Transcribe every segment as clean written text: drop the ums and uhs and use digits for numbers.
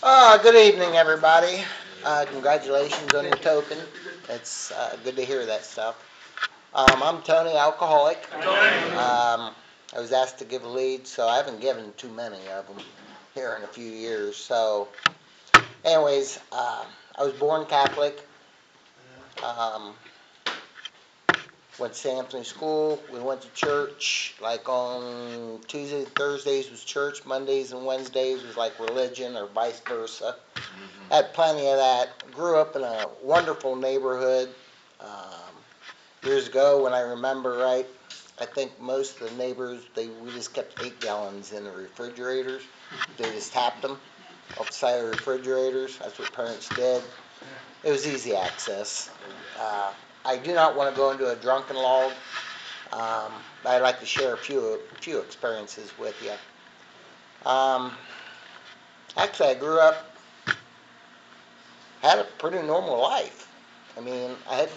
Good evening, everybody. Congratulations on your token. It's good to hear that stuff. I'm Tony, alcoholic. I was asked to give a lead, so I haven't given too many of them here in a few years. So, anyways, I was born Catholic. Um, Went to St. Anthony School. We went to church. Like on Tuesdays, Thursdays was church. Mondays and Wednesdays was like religion, or vice versa. Had plenty of that. Grew up in a wonderful neighborhood. Years ago, when I remember right, I think most of the neighbors, we just kept 8 gallons in the refrigerators. They just tapped them off the side of the refrigerators. That's what parents did. It was easy access. Uh, I do not want to go into a drunken log. I'd like to share a few experiences with you. Um, Actually, I grew up, had a pretty normal life. I mean, I had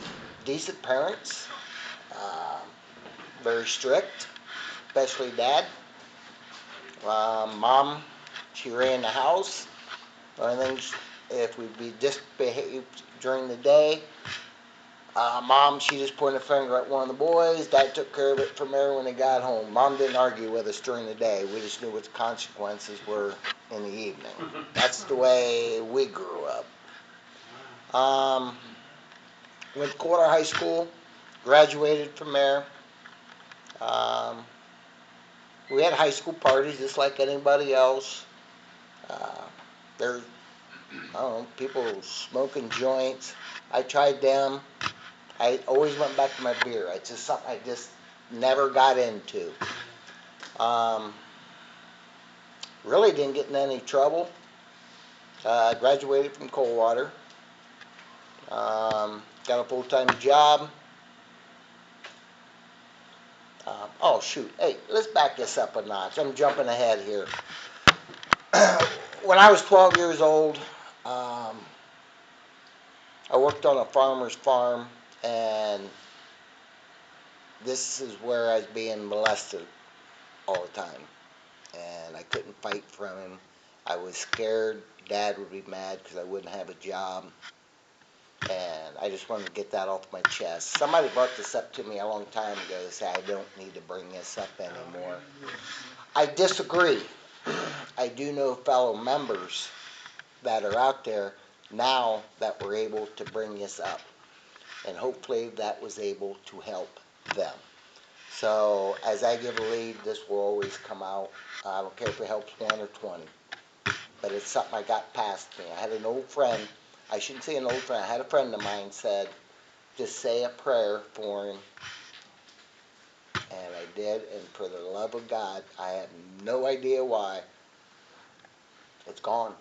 decent parents, uh, very strict, especially dad. Mom, she ran the house. Only thing, if we'd be disbehaved during the day, mom, she just pointed a finger at one of the boys. Dad took care of it from there when they got home. Mom didn't argue with us during the day. We just knew what the consequences were in the evening. That's the way we grew up. Um, Went to Coldwater High School, graduated from there. Um, we had high school parties just like anybody else. Uh, there, I don't know, people smoking joints. I tried them. I always went back to my beer. It's just something I just never got into. Um, really didn't get in any trouble. Graduated from Coldwater. Got a full-time job. Oh shoot! Hey, let's back this up a notch. I'm jumping ahead here. When I was 12 years old, um, I worked on a farmer's farm, and this is where I was being molested all the time. And I couldn't fight from him. I was scared Dad would be mad because I wouldn't have a job. And I just wanted to get that off my chest. Somebody brought this up to me a long time ago. They said, I don't need to bring this up anymore. I disagree. I do know fellow members that are out there now that were able to bring this up. And hopefully that was able to help them. So as I give a lead, this will always come out. I don't care if it helps 1 or 20. But it's something I got past me. I had an old friend, I shouldn't say an old friend, I had a friend of mine said, just say a prayer for him. And I did, and for the love of God, I have no idea why. It's gone.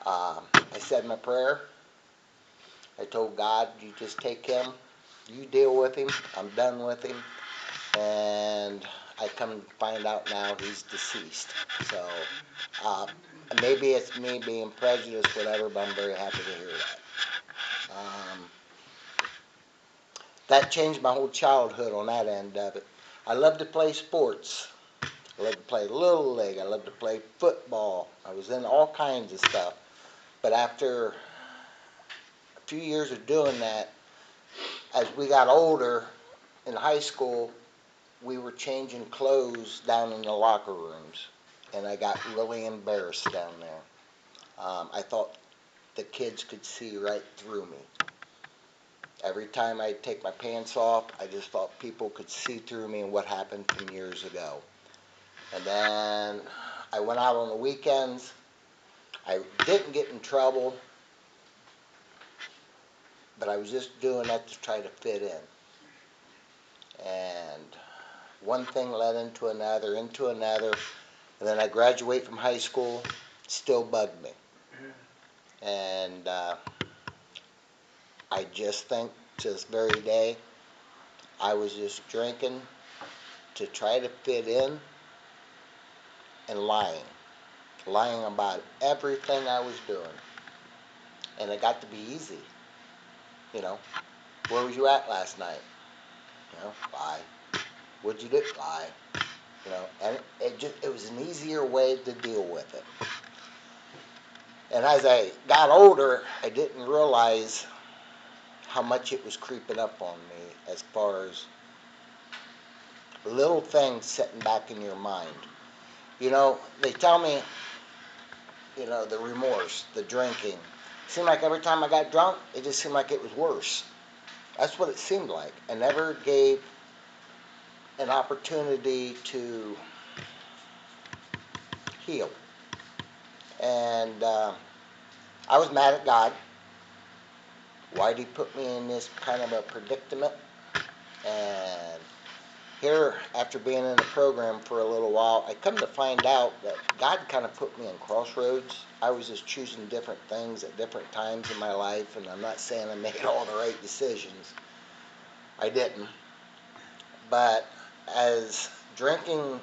I said my prayer. I told God, you just take him. You deal with him. I'm done with him. And I come to find out now he's deceased. So uh, maybe it's me being prejudiced, whatever, but I'm very happy to hear that. That changed my whole childhood on that end of it. I love to play sports. I love to play Little League. I love to play football. I was in all kinds of stuff. But after a few years of doing that, as we got older in high school, we were changing clothes down in the locker rooms. And I got really embarrassed down there. I thought the kids could see right through me. Every time I'd take my pants off, I just thought people could see through me and what happened from years ago. And then I went out on the weekends. I didn't get in trouble, but I was just doing that to try to fit in. And one thing led into another, and then I graduated from high school, still bugged me. And I just think to this very day, I was just drinking to try to fit in and lying about everything I was doing. And it got to be easy, you know. Where was you at last night? Lie. What'd you do? Lie. And it was an easier way to deal with it. And as I got older, I didn't realize how much it was creeping up on me as far as little things sitting back in your mind. They tell me, the remorse, the drinking. It seemed like every time I got drunk, it just seemed like it was worse. That's what it seemed like. I never gave an opportunity to heal. And I was mad at God. Why'd he put me in this kind of a predicament? And here, after being in the program for a little while, I come to find out that God kind of put me in crossroads. I was just choosing different things at different times in my life, and I'm not saying I made all the right decisions. I didn't. But as drinking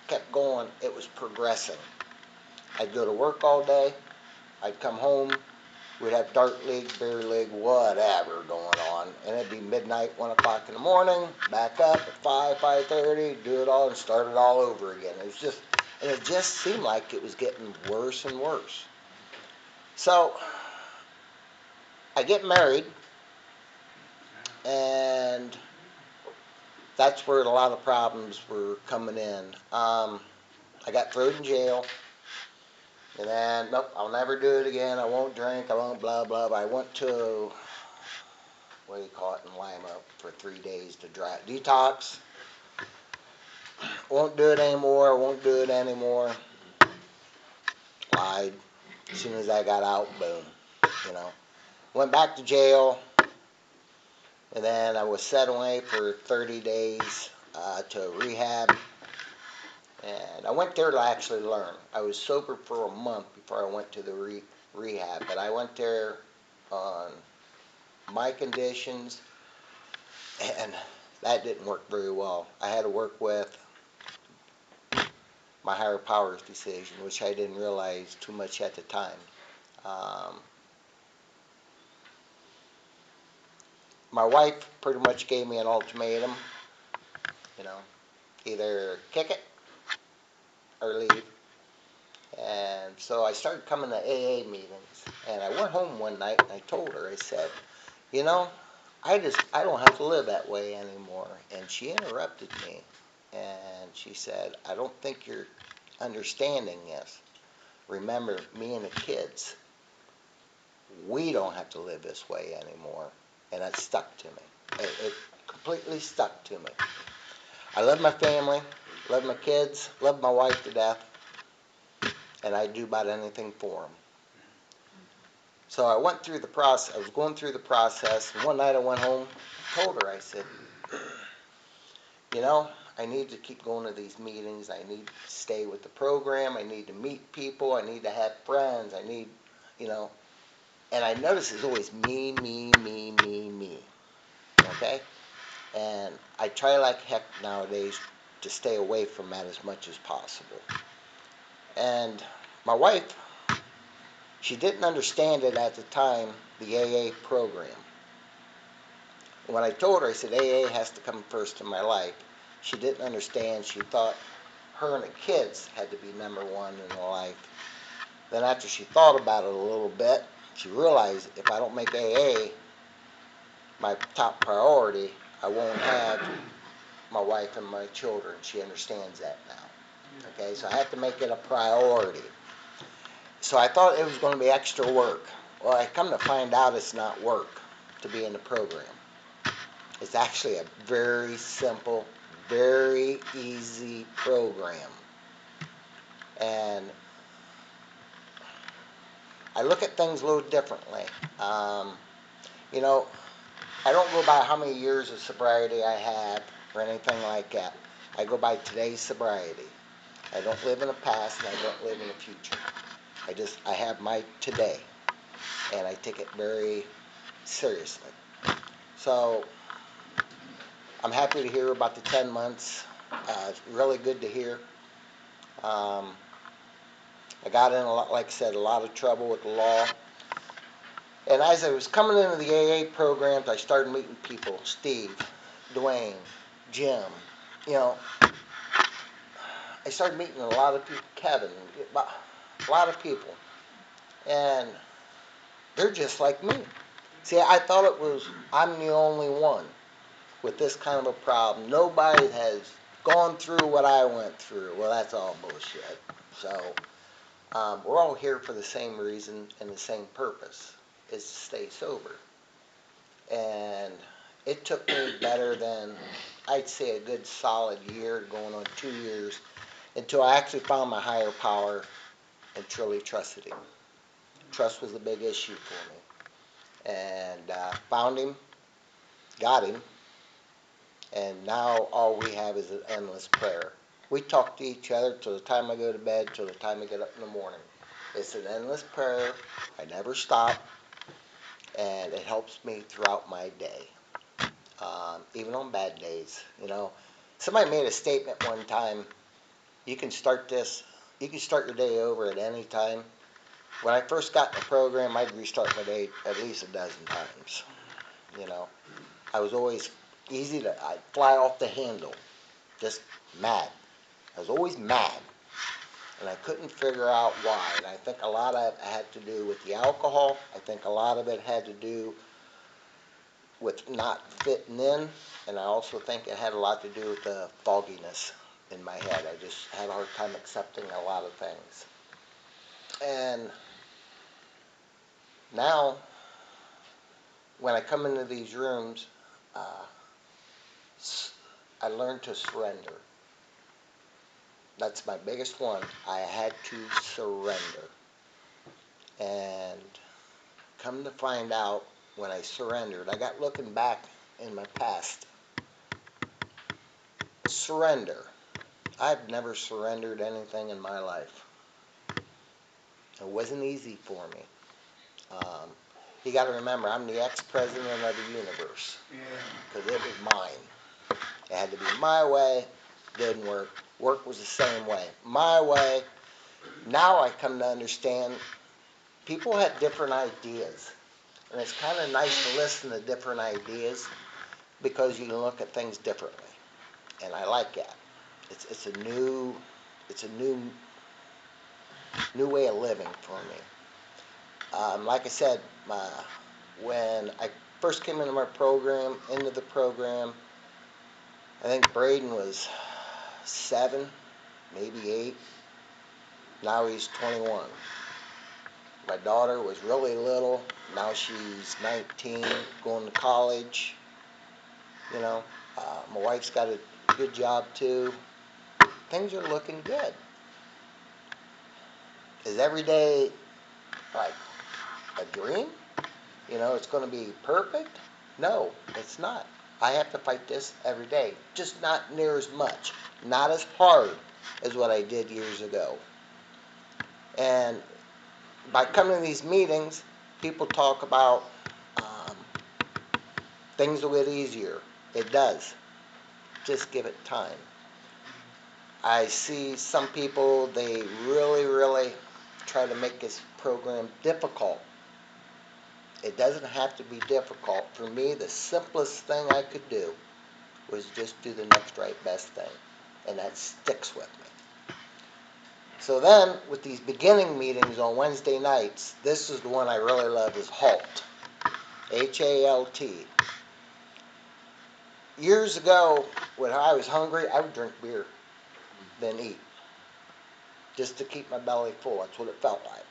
kept going, it was progressing. I'd go to work all day. I'd come home. We'd have dart league, beer league, whatever going on. And it'd be midnight, 1 o'clock in the morning, back up at 5:30, do it all and start it all over again. It just seemed like it was getting worse and worse. So I get married, and that's where a lot of problems were coming in. I got thrown in jail. And then, nope, I'll never do it again. I won't drink. I won't blah, blah. But I went to, what do you call it in Lima, for 3 days to detox. Won't do it anymore. Won't do it anymore. Lied. As soon as I got out, boom. Went back to jail. And then I was set away for 30 days to rehab. And I went there to actually learn. I was sober for a month before I went to the rehab. But I went there on my conditions, and that didn't work very well. I had to work with my higher powers decision, which I didn't realize too much at the time. My wife pretty much gave me an ultimatum, you know, either kick it or leave. And so I started coming to AA meetings, and I went home one night and I told her, I said, I don't have to live that way anymore. And she interrupted me, and she said, I don't think you're understanding this. Remember, me and the kids, we don't have to live this way anymore. And that stuck to me. It completely stuck to me. I love my family, love my kids, love my wife to death, and I'd do about anything for them. So I went through the process. I was going through the process, and one night I went home, told her, I said, I need to keep going to these meetings. I need to stay with the program. I need to meet people. I need to have friends. I need, and I notice it's always me, me, me, me, me. Okay? And I try like heck nowadays to stay away from that as much as possible. And my wife, she didn't understand it at the time, the AA program. When I told her, I said, AA has to come first in my life, she didn't understand. She thought her and the kids had to be number one in her life. Then after she thought about it a little bit, she realized if I don't make AA my top priority, I won't have my wife and my children. She understands that now. Okay, so I have to make it a priority. So I thought it was going to be extra work. Well, I come to find out it's not work to be in the program. It's actually a very simple, very easy program. And I look at things a little differently. I don't go by how many years of sobriety I have or anything like that. I go by today's sobriety. I don't live in the past and I don't live in the future. I have my today, and I take it very seriously. So I'm happy to hear about the 10 months. It's really good to hear. I got in, like I said, a lot of trouble with the law. And as I was coming into the AA programs, I started meeting people, Steve, Dwayne, Jim, I started meeting a lot of people, Kevin, a lot of people. And they're just like me. See, I thought I'm the only one with this kind of a problem. Nobody has gone through what I went through. Well, that's all bullshit. So, we're all here for the same reason and the same purpose, is to stay sober. And it took me better than, I'd say, a good solid year, going on 2 years, until I actually found my higher power and truly trusted him. Trust was a big issue for me. And found him, got him, and now all we have is an endless prayer. We talk to each other till the time I go to bed, till the time I get up in the morning. It's an endless prayer. I never stop, and it helps me throughout my day, even on bad days. Somebody made a statement one time. You can start your day over at any time. When I first got in the program, I'd restart my day at least a dozen times. You know, I was always I'd fly off the handle, just mad. I was always mad, and I couldn't figure out why. And I think a lot of it had to do with the alcohol. I think a lot of it had to do with not fitting in, and I also think it had a lot to do with the fogginess in my head. I just had a hard time accepting a lot of things. And now, when I come into these rooms, uh, I learned to surrender. That's my biggest one. I had to surrender. And come to find out, when I surrendered, I got looking back in my past. Surrender. I've never surrendered anything in my life. It wasn't easy for me. Um, you got to remember, I'm the ex-president of the universe, because it was mine. It had to be my way. Didn't work. Work was the same way. My way. Now I come to understand people had different ideas. And it's kind of nice to listen to different ideas, because you can look at things differently. And I like that. It's a new way of living for me. Like I said, when I first came into the program, I think Braden was 7, maybe 8. Now he's 21. My daughter was really little. Now she's 19, going to college. My wife's got a good job too. Things are looking good. Is every day like a dream? It's going to be perfect? No, it's not. I have to fight this every day, just not near as much, not as hard as what I did years ago. And by coming to these meetings, people talk about things will get easier. It does. Just give it time. I see some people, they really, really try to make this program difficult. It doesn't have to be difficult. For me, the simplest thing I could do was just do the next right best thing. And that sticks with me. So then, with these beginning meetings on Wednesday nights, this is the one I really love, is HALT. HALT. Years ago, when I was hungry, I would drink beer, then eat, just to keep my belly full. That's what it felt like.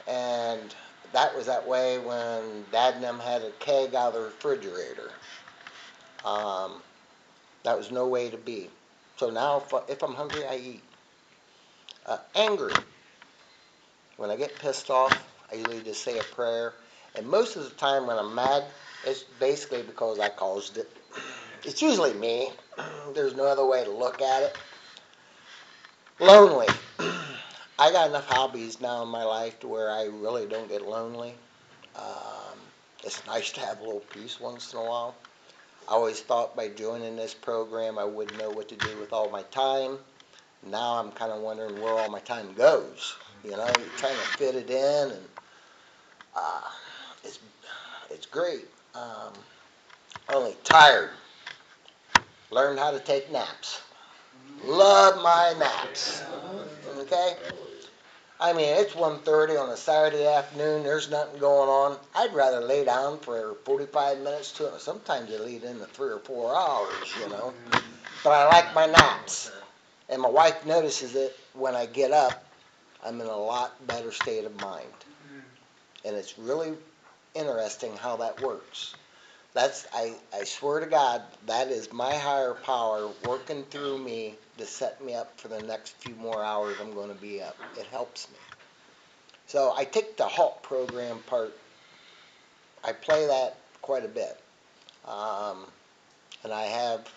And that was that way when Dad and them had a keg out of the refrigerator. That was no way to be. So now, if I'm hungry, I eat. Angry. When I get pissed off, I usually just say a prayer. And most of the time when I'm mad, it's basically because I caused it. It's usually me. There's no other way to look at it. Lonely. I got enough hobbies now in my life to where I really don't get lonely. It's nice to have a little peace once in a while. I always thought by joining this program I wouldn't know what to do with all my time. Now I'm kind of wondering where all my time goes. You're trying to fit it in, and it's great. Only tired. Learned how to take naps. Love my naps. Okay? I mean, it's 1:30 on a Saturday afternoon. There's nothing going on. I'd rather lay down for 45 minutes to it. Sometimes they lead into 3 or 4 hours, But I like my naps. And my wife notices it when I get up. I'm in a lot better state of mind. And it's really interesting how that works. I swear to God, that is my higher power working through me to set me up for the next few more hours I'm going to be up. It helps me. So I take the HALT program part. I play that quite a bit. And I have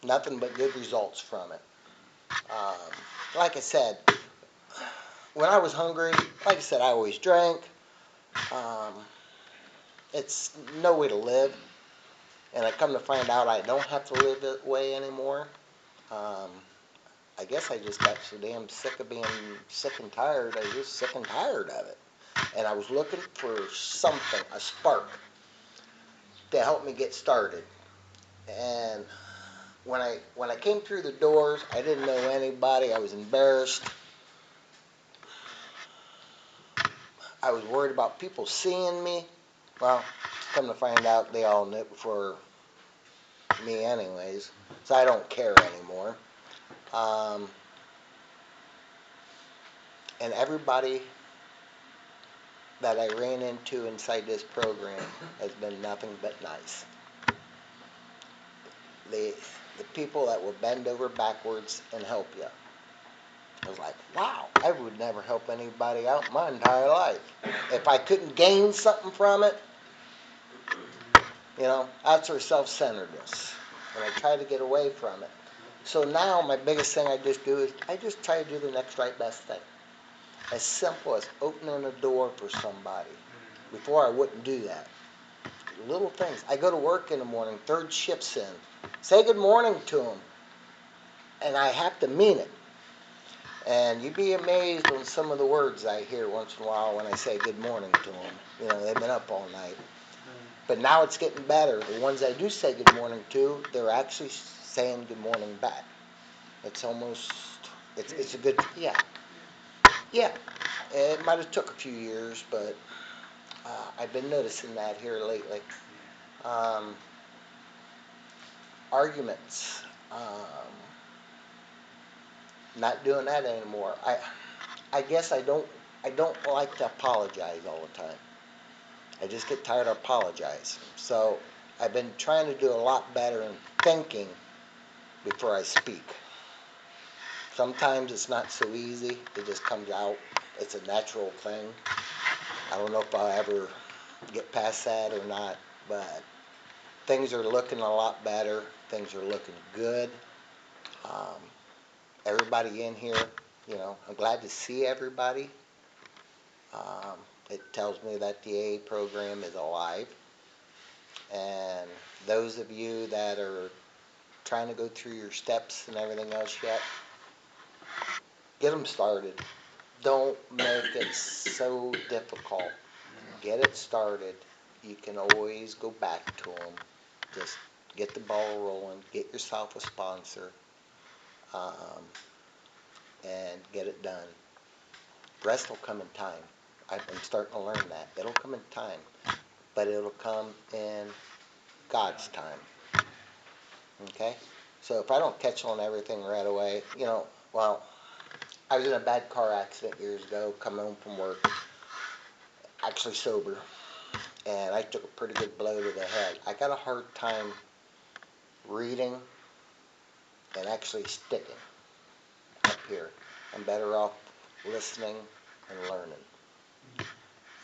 nothing but good results from it. Um, like I said, when I was hungry, like I said, I always drank. Um, it's no way to live. And I come to find out I don't have to live that way anymore. Um, I guess I just got so damn sick of being sick and tired. I was just sick and tired of it. And I was looking for something, a spark, to help me get started. And when I came through the doors, I didn't know anybody. I was embarrassed. I was worried about people seeing me. Well, come to find out, they all knew before me anyways, so I don't care anymore. Um, and everybody that I ran into inside this program has been nothing but nice. The people that will bend over backwards and help you. I was like, wow, I would never help anybody out my entire life. If I couldn't gain something from it, that's our self-centeredness. And I try to get away from it. So now my biggest thing I just do is I just try to do the next right best thing. As simple as opening a door for somebody. Before I wouldn't do that. Little things. I go to work in the morning, third shift's in. Say good morning to them. And I have to mean it. And you'd be amazed on some of the words I hear once in a while when I say good morning to them. They've been up all night. But now it's getting better. The ones I do say good morning to, they're actually saying good morning back. It's almost, it's a good, yeah. Yeah. It might have took a few years, but I've been noticing that here lately. Arguments. Not doing that anymore. I guess I don't like to apologize all the time. I just get tired of apologizing. So I've been trying to do a lot better in thinking before I speak. Sometimes it's not so easy. It just comes out. It's a natural thing. I don't know if I'll ever get past that or not, but things are looking a lot better. Things are looking good. Um, Everybody in here, I'm glad to see everybody. It tells me that the AA program is alive. And those of you that are trying to go through your steps and everything else yet, get them started. Don't make it so difficult. Get it started. You can always go back to them. Just get the ball rolling. Get yourself a sponsor. Um, and get it done. The rest will come in time. I'm starting to learn that. It'll come in time. But it'll come in God's time. Okay? So if I don't catch on everything right away, well, I was in a bad car accident years ago, coming home from work, actually sober, and I took a pretty good blow to the head. I got a hard time reading and actually sticking up here. I'm better off listening and learning.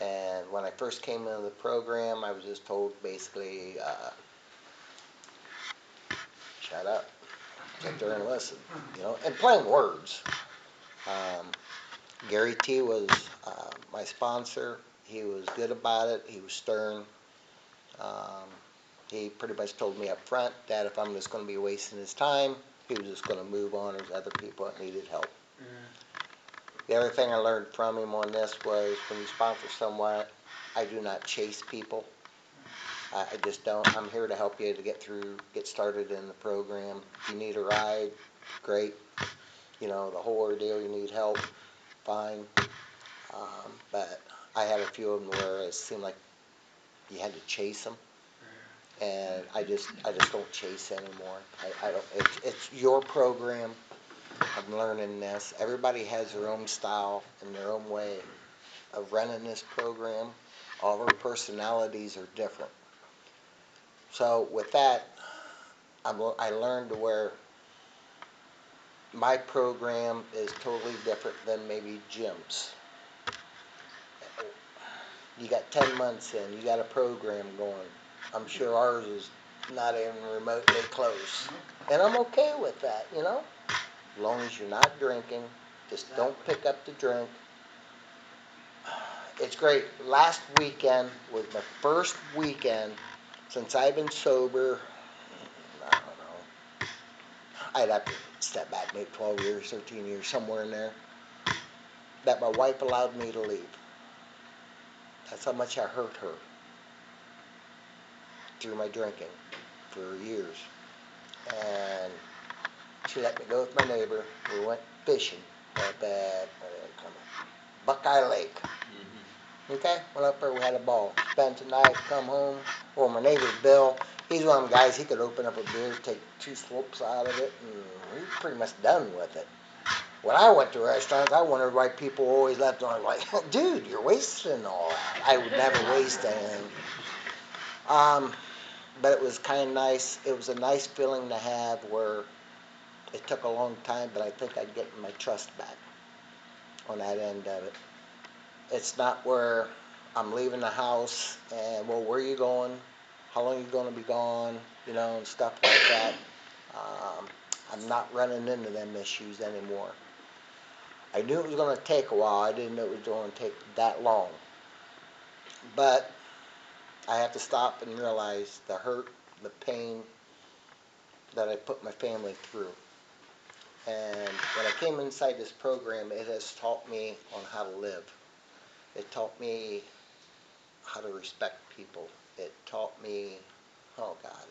And when I first came into the program, I was just told basically, shut up, sit there and listen, in plain words. Gary T. was my sponsor. He was good about it. He was stern. Um, he pretty much told me up front that if I'm just going to be wasting his time, he was just going to move on. There's other people that needed help. The other thing I learned from him on this was when you sponsor someone, I do not chase people. I just don't. I'm here to help you to get started in the program. If you need a ride, great. The whole ordeal, you need help, fine. But I had a few of them where it seemed like you had to chase them, and I just don't chase anymore. I don't. It's your program. I'm learning this. Everybody has their own style and their own way of running this program. All of our personalities are different. So with that, I learned to where my program is totally different than maybe Jim's. You got 10 months in, you got a program going. I'm sure ours is not even remotely close. And I'm okay with that, you know? As long as you're not drinking, just don't pick up the drink. It's great. Last weekend was my first weekend since I've been sober. I don't know. I'd have to step back maybe 12 years, 13 years, somewhere in there. That my wife allowed me to leave. That's how much I hurt her through my drinking for years. And she let me go with my neighbor. We went fishing up at Buckeye Lake. Okay, went up there, we had a ball. Spent the night, come home. Well, my neighbor Bill, he's one of them guys, he could open up a beer, take 2 slurps out of it, and he's pretty much done with it. When I went to restaurants, I wondered why people always left on like, dude, you're wasting all that. I would never waste anything. But it was kind of nice. It was a nice feeling to have where it took a long time, but I think I'd get my trust back on that end of it. It's not where I'm leaving the house and, well, where are you going? How long are you going to be gone? You know, and stuff like that. I'm not running into them issues anymore. I knew it was going to take a while. I didn't know it was going to take that long. But I have to stop and realize the hurt, the pain that I put my family through. And when I came inside this program, it has taught me on how to live. It taught me how to respect people. It taught me, oh God,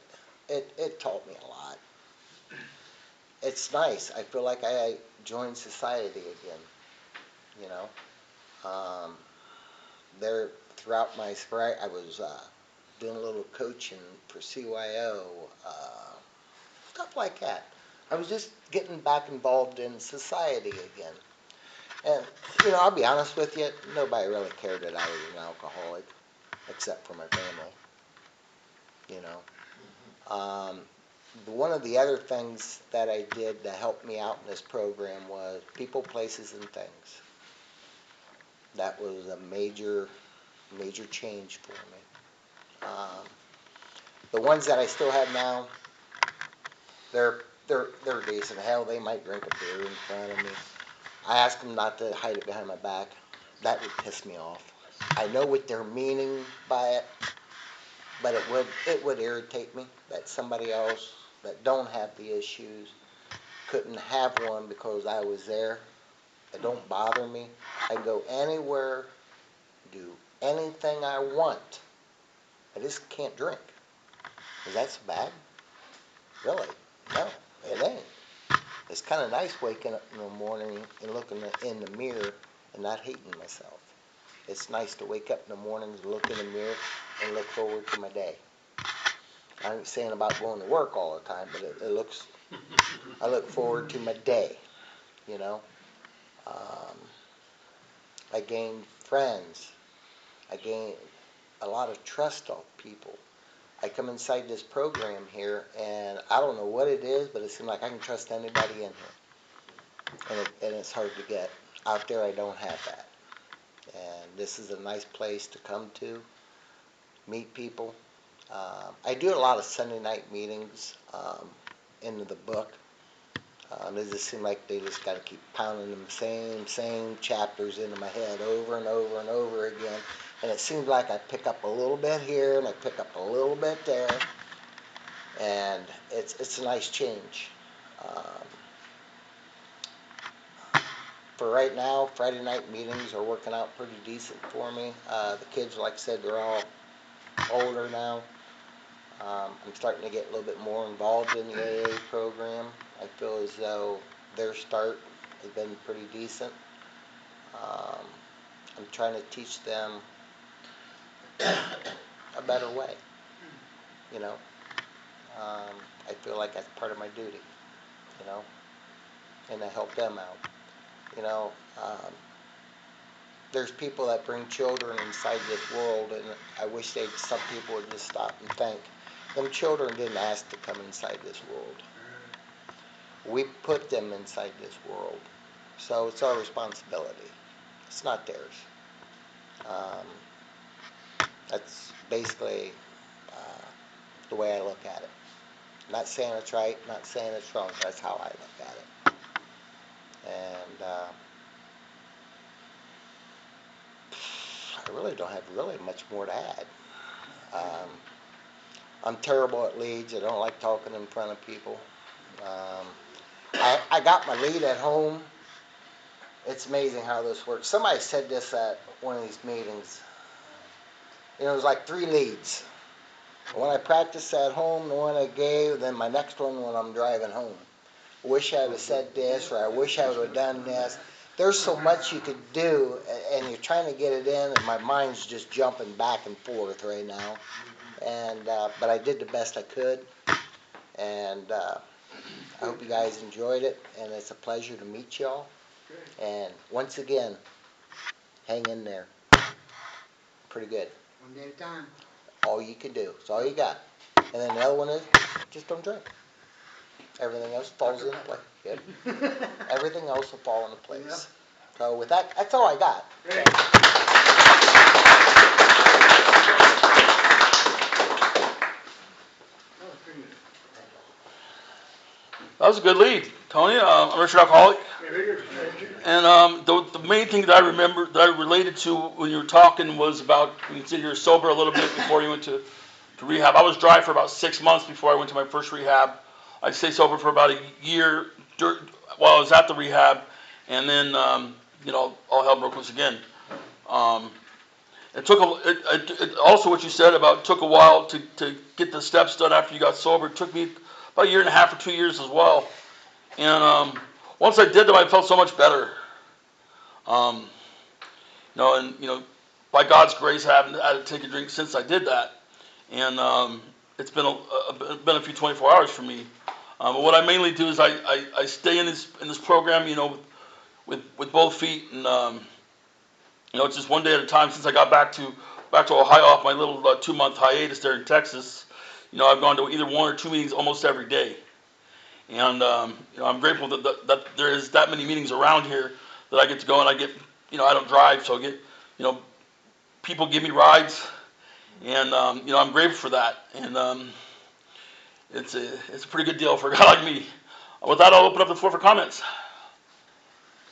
it taught me a lot. It's nice. I feel like I joined society again, you know. There, throughout my spring, I was doing a little coaching for CYO, stuff like that. I was just getting back involved in society again. And, you know, I'll be honest with you, nobody really cared that I was an alcoholic, except for my family, you know. One of the other things that I did to help me out in this program was people, places, and things. That was a major, major change for me. The ones that I still have now, they're decent. Hell, they might drink a beer in front of me. I ask them not to hide it behind my back. That would piss me off. I know what they're meaning by it, but it would irritate me that somebody else that don't have the issues couldn't have one because I was there. It don't bother me. I can go anywhere, do anything I want. I just can't drink. Is that so bad? Really? No, it ain't. It's kind of nice waking up in the morning and looking in the mirror and not hating myself. It's nice to wake up in the mornings, look in the mirror, and look forward to my day. I ain't saying about going to work all the time, but I look forward to my day, you know. Um, I gained friends. I gained a lot of trust off people. I come inside this program here, and I don't know what it is, but it seems like I can trust anybody in here. And it's hard to get. Out there, I don't have that. And this is a nice place to come to, meet people. I do a lot of Sunday night meetings into the book. It just seems like they just got to keep pounding them same chapters into my head over and over and over again. And it seems like I pick up a little bit here and I pick up a little bit there. And it's a nice change. Um, for right now, Friday night meetings are working out pretty decent for me. The kids, like I said, they're all older now. I'm starting to get a little bit more involved in the AA program. I feel as though their start has been pretty decent. Um, I'm trying to teach them a better way, you know. I feel like that's part of my duty, you know, and to help them out. You know, there's people that bring children inside this world, and I wish some people would just stop and think. Them children didn't ask to come inside this world. We put them inside this world, so it's our responsibility. It's not theirs. Um, that's basically uh, the way I look at it. Not saying it's right, not saying it's wrong. That's how I look at it. And I really don't have really much more to add. Um, I'm terrible at leads. I don't like talking in front of people. Um, I got my lead at home. It's amazing how this works. Somebody said this at one of these meetings. You know, it was like 3 leads. When I practice at home, the one I gave, then my next one when I'm driving home. I wish I would have said this, or I wish I would have done this. There's so much you could do, and you're trying to get it in, and my mind's just jumping back and forth right now. And but I did the best I could, and I hope you guys enjoyed it, and it's a pleasure to meet y'all. And once again, hang in there. Pretty good. One day at a time. All you can do. It's all you got. And then the other one is, just don't drink. Everything else falls into place. Yep. Everything else will fall into place. Yep. So with that, that's all I got. Great. That was a good lead, Tony. I'm a Richard Alcoholic. And the main thing that I remember, that I related to when you were talking was about, you said you were sober a little bit before you went to rehab. I was dry for about 6 months before I went to my first rehab. I stayed sober for about a year while I was at the rehab. And then, all hell broke loose again. It took also what you said about it took a while to get the steps done after you got sober. It took me about a year and a half or 2 years as well. And once I did them, I felt so much better. Um, by God's grace, I haven't had to take a drink since I did that. And it's been a few 24 hours for me. But what I mainly do is I stay in this program, with both feet, and it's just one day at a time. Since I got back to Ohio off my little 2-month hiatus there in Texas, I've gone to either 1 or 2 meetings almost every day. And I'm grateful that there is that many meetings around here that I get to go, and I get, I don't drive, so I get, people give me rides, and I'm grateful for that. And it's a pretty good deal for a guy like me. With that, I'll open up the floor for comments.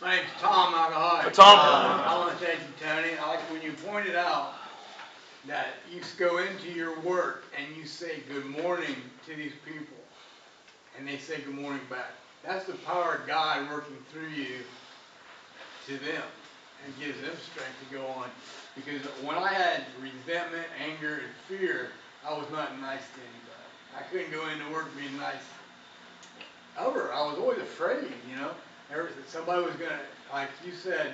My name's Tom Alcoholic. Tom. I want to thank you, Tony. I like when you pointed out that you go into your work and you say good morning to these people, and they say good morning back. That's the power of God working through you to them and gives them strength to go on. Because when I had resentment, anger, and fear, I was not nice to anybody. I couldn't go into work being nice. Ever. I was always afraid, somebody was going to, like you said,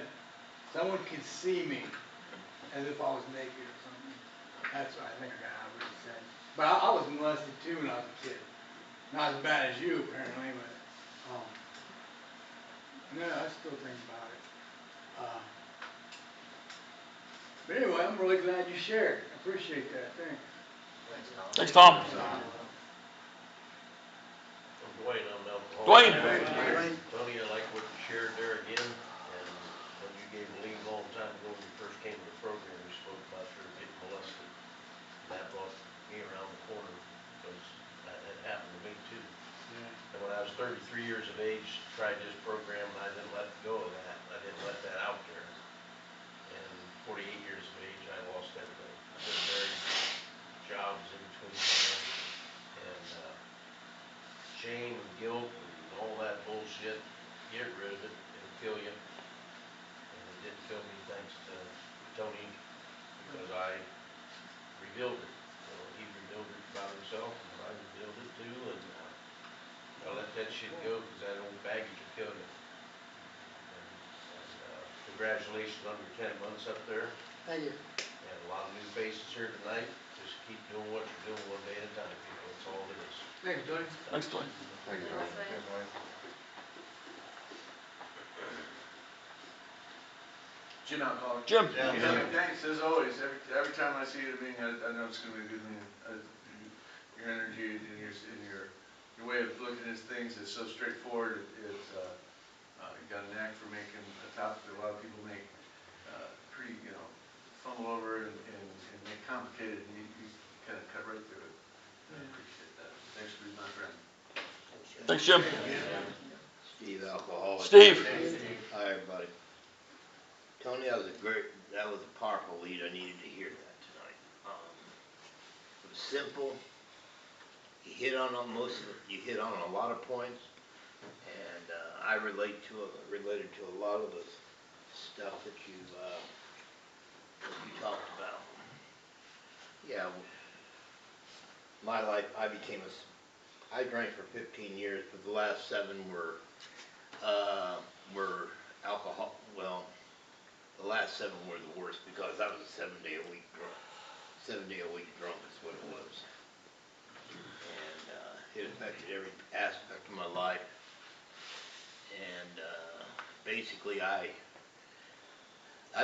someone could see me as if I was naked or something. That's what I think I would have said. But I was molested too when I was a kid. Not as bad as you, apparently, but no, I still think about it. But anyway, I'm really glad you shared. I appreciate that. Thanks. Thanks, Tom. I'm Dwayne, I'm an alcoholic. Dwayne. Tony, I like what you shared there again, and when you gave a lead a long time ago when you first came to the program, you spoke about your getting molested. And that brought me around the corner, because that had happened to me too. And when I was 33 years of age, tried this program, and I didn't let go of that. I didn't let that out there. And 48 years of age, I lost everything. I've been married, jobs in between there, and shame and guilt and all that bullshit, get rid of it, it'll kill you. And it didn't kill me thanks to Tony, because I revealed it. He revealed it about himself, and I revealed it too, and I let that shit go, because that old baggage will kill you. And to congratulations on your 10 months up there. Thank you. And a lot of new faces here tonight. Just keep doing what you're doing one day at a time, people. That's all it is. Thank you, Tony. Thanks, Tony. Thank you, Tony. Jim Alcoholic. Jim? Yeah, thanks, as always, every time I see you at a meeting, I know it's gonna be a good meeting. Your energy and your way of looking at things is so straightforward, it's, you got a knack for making a topic that a lot of people make, pretty, fumble over and make complicated, and you kinda cut right through it. I appreciate that. Thanks for being my friend. Thanks, Jim. Steve, alcoholic. Steve? Hi, everybody. Tony, that was a powerful lead. I needed to hear that tonight. It was simple. You hit on most of it. You hit on a lot of points, and I related to a lot of the stuff that you talked about. Yeah, my life. I drank for 15 years, but the last 7 were alcohol. Well, the last 7 were the worst because I was a 7-day-a-week drunk. 7-day-a-week drunk is what it was. And it affected every aspect of my life. And basically I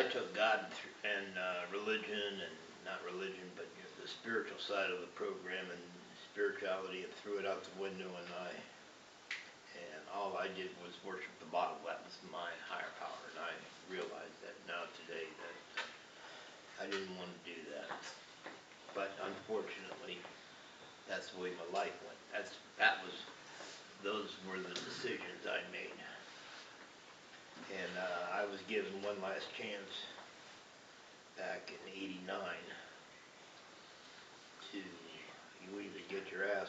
took God and religion, and not religion, but the spiritual side of the program and spirituality, and threw it out the window, and all I did was worship the bottle. That was my higher power, and I realize that now today that I didn't want to do that. But unfortunately, that's the way my life went. Those were the decisions I made. And I was given one last chance back in '89 to you either get your ass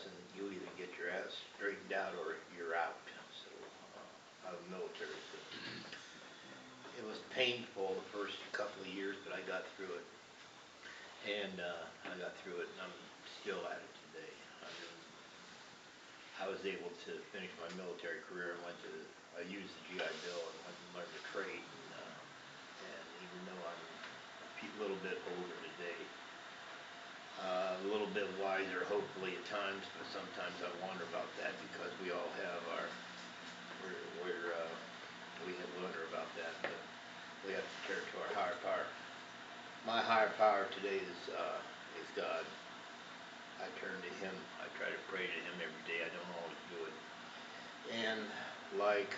straightened out or you're out. So out of the military. So it was painful the first couple of years, but I got through it. And I got through it, and I'm still at it today. I was able to finish my military career and I used the GI Bill and went and learned a trade. And even though I'm a little bit older today, a little bit wiser, hopefully at times, but sometimes I wonder about that because we all have we wonder about that, but we have to turn to our higher power. My higher power today is God. I turn to Him. I try to pray to Him every day. I don't always do it. And like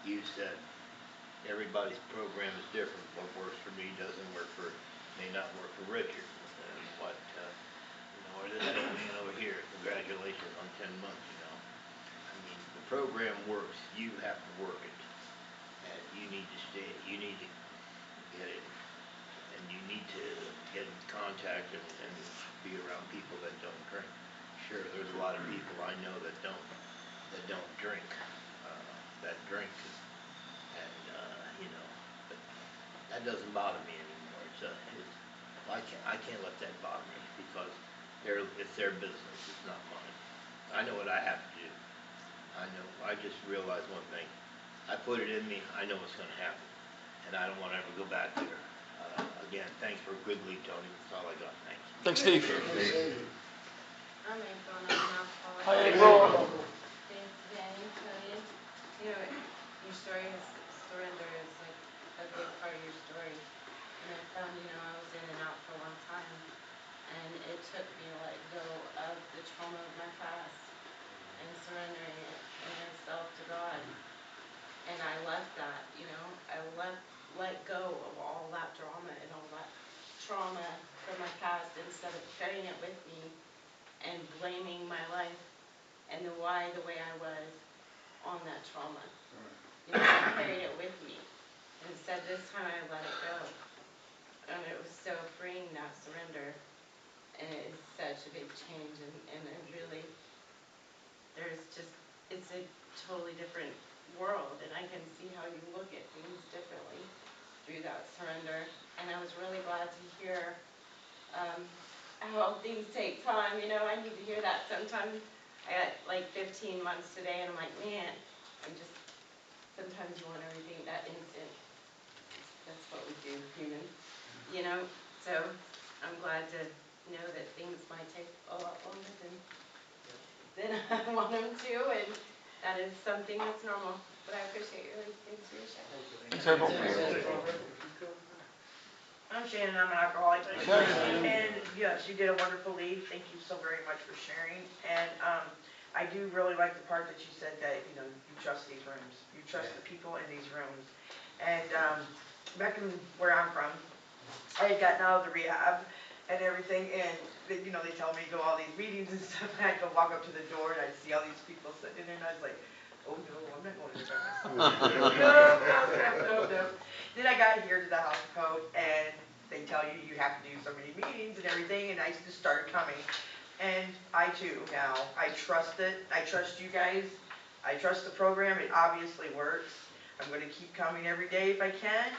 you said, everybody's program is different. What works for me may not work for Richard. And or this man over here, congratulations on 10 months, I mean, the program works. You have to work it. And you need to get it. And you need to get in contact and be around people that don't drink. Sure, there's a lot of people I know that don't drink, that drink, and but that doesn't bother me anymore. I can't let that bother me because it's their business. It's not mine. I know what I have to do. I just realized one thing. I put it in me. I know what's going to happen, and I don't want to ever go back there. Again, thanks for a good lead, Tony. That's all I got. Thanks. Thanks, Steve. I'm April and I'm an alcoholic. Hi, April. Thanks, Danny, Tony. You know, your story is surrender is like a big part of your story. And I found, I was in and out for a long time. And it took me to let go of the trauma of my past and surrendering it and myself to God. And I left that, I let go of all that drama and all that trauma from my past instead of carrying it with me and blaming my life and the way I was on that trauma. I carried it with me. And instead this time I let it go. And it was so freeing, that surrender. And it is such a big change, and it really, it's a totally different world, and I can see how you look at things differently through that surrender. And I was really glad to hear how things take time. I need to hear that sometimes. I got like 15 months today, and I'm like, man, sometimes you want everything that instant. that's what we do, humans, you know? So I'm glad to know that things might take a lot longer than I want them to, and that is something that's normal. But I appreciate your lead. Thanks for your share. Thanks, April. I'm Shannon, I'm an alcoholic. Shannon. And yes, you did a wonderful lead, thank you so very much for sharing. And I do really like the part that you said that, you know, you trust these rooms, you trust the people in these rooms. And back in where I'm from, I had gotten out of the rehab and everything, and they, you know, they tell me to go all these meetings and stuff, and I'd go walk up to the door and I'd see all these people sitting in there, and I was like, oh no, I'm not going to there by myself. No. Then I got here to the House of Hope, and they tell you you have to do so many meetings and everything, and I just started coming. And I too, now, I trust it, I trust you guys, I trust the program, it obviously works. I'm going to keep coming every day if I can.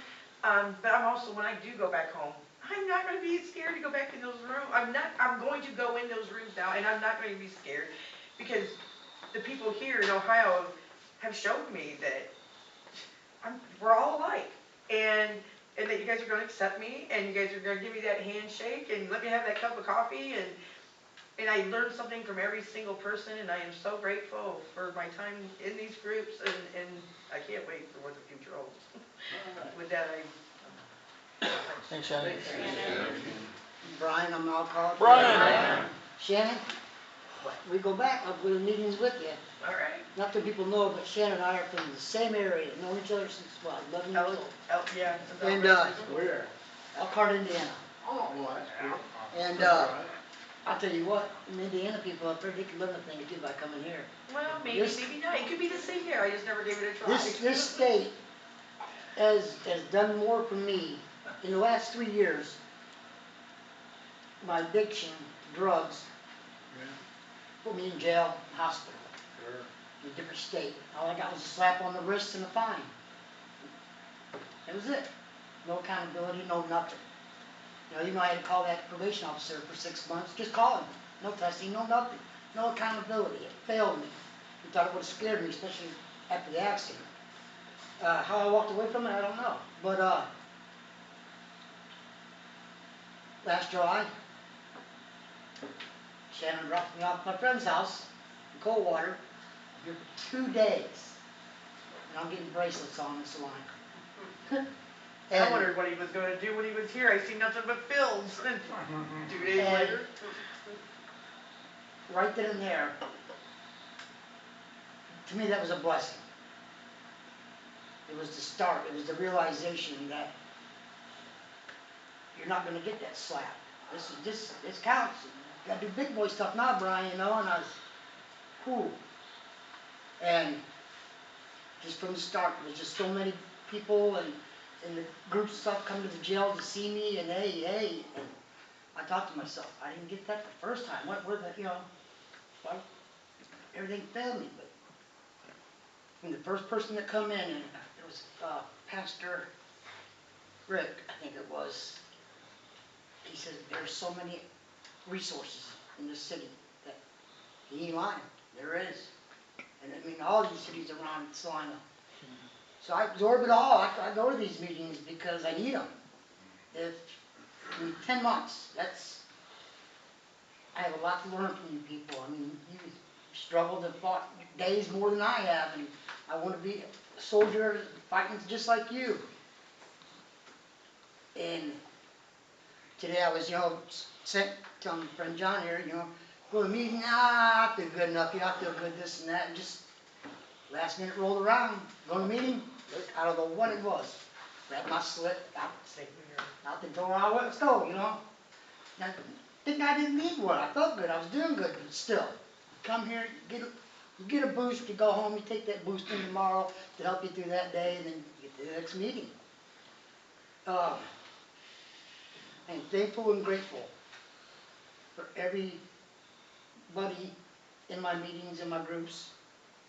But I'm also, when I do go back home, I'm not going to be scared to go back in those rooms. I'm going to go in those rooms now, and I'm not going to be scared, because the people here in Ohio have shown me that we're all alike, and that you guys are going to accept me, and you guys are going to give me that handshake, and let me have that cup of coffee, and I learned something from every single person, and I am so grateful for my time in these groups, and I can't wait for what the future holds. With that, Thanks, Shannon. Brian, I'm an alcoholic. Brian. Shannon, we go back, I'll go to meetings with you. all right. Not that people know, but Shannon and I are from the same area, known each other since, what, 11 years old. Yeah. And, Where? Elkhart, Indiana. Oh, well, that's good. And, I'll tell you what, Indiana people up there, they can learn a thing or two by coming here. Well, maybe, maybe not. It could be the same here. I just never gave it a try. This state has done more for me in the last 3 years. My addiction, drugs, put me in jail, hospital, in a different state. All I got was a slap on the wrist and a fine. That was it. No accountability, no nothing. You know, I had to call that probation officer for 6 months, just call him. No testing, no nothing. No accountability. It failed me. He thought it would have scared me, especially after the accident. How I walked away from it, I don't know. But last July, Shannon dropped me off at my friend's house in Coldwater. I'm here for 2 days. And I'm getting bracelets on this line. I wondered what he was going to do when he was here. I see nothing but fills. 2 days later. Right then and there, to me that was a blessing. It was the start. It was the realization that you're not going to get that slap. This counts. You got to do big boy stuff now, Brian, you know, and I was, whew. And just from the start, there was just so many people and the group stuff coming to the jail to see me, and hey, and I thought to myself, I didn't get that the first time. What were the, you know, why, everything failed me. But when the first person that come in, and it was Pastor Rick, I think it was, he said, there's so many resources in this city that he ain't lying. There is. And I mean, all these cities around Salina. So I absorb it all. I go to these meetings because I need them. If in 10 months, I have a lot to learn from you people. I mean, you struggled and fought days more than I have, and I want to be a soldier fighting just like you. And today I was, you know, sent, telling my friend John here, you know, go to a meeting, I feel good enough, I feel good, this and that, and just last minute rolled around, go to a meeting, I don't know what it was. Grabbed my slip, out the door, let's go, you know. And I think I didn't need one, I felt good, I was doing good, but still, come here, you get a boost, you go home, you take that boost in tomorrow to help you through that day, and then you get to the next meeting. I'm thankful and grateful for everybody in my meetings, in my groups,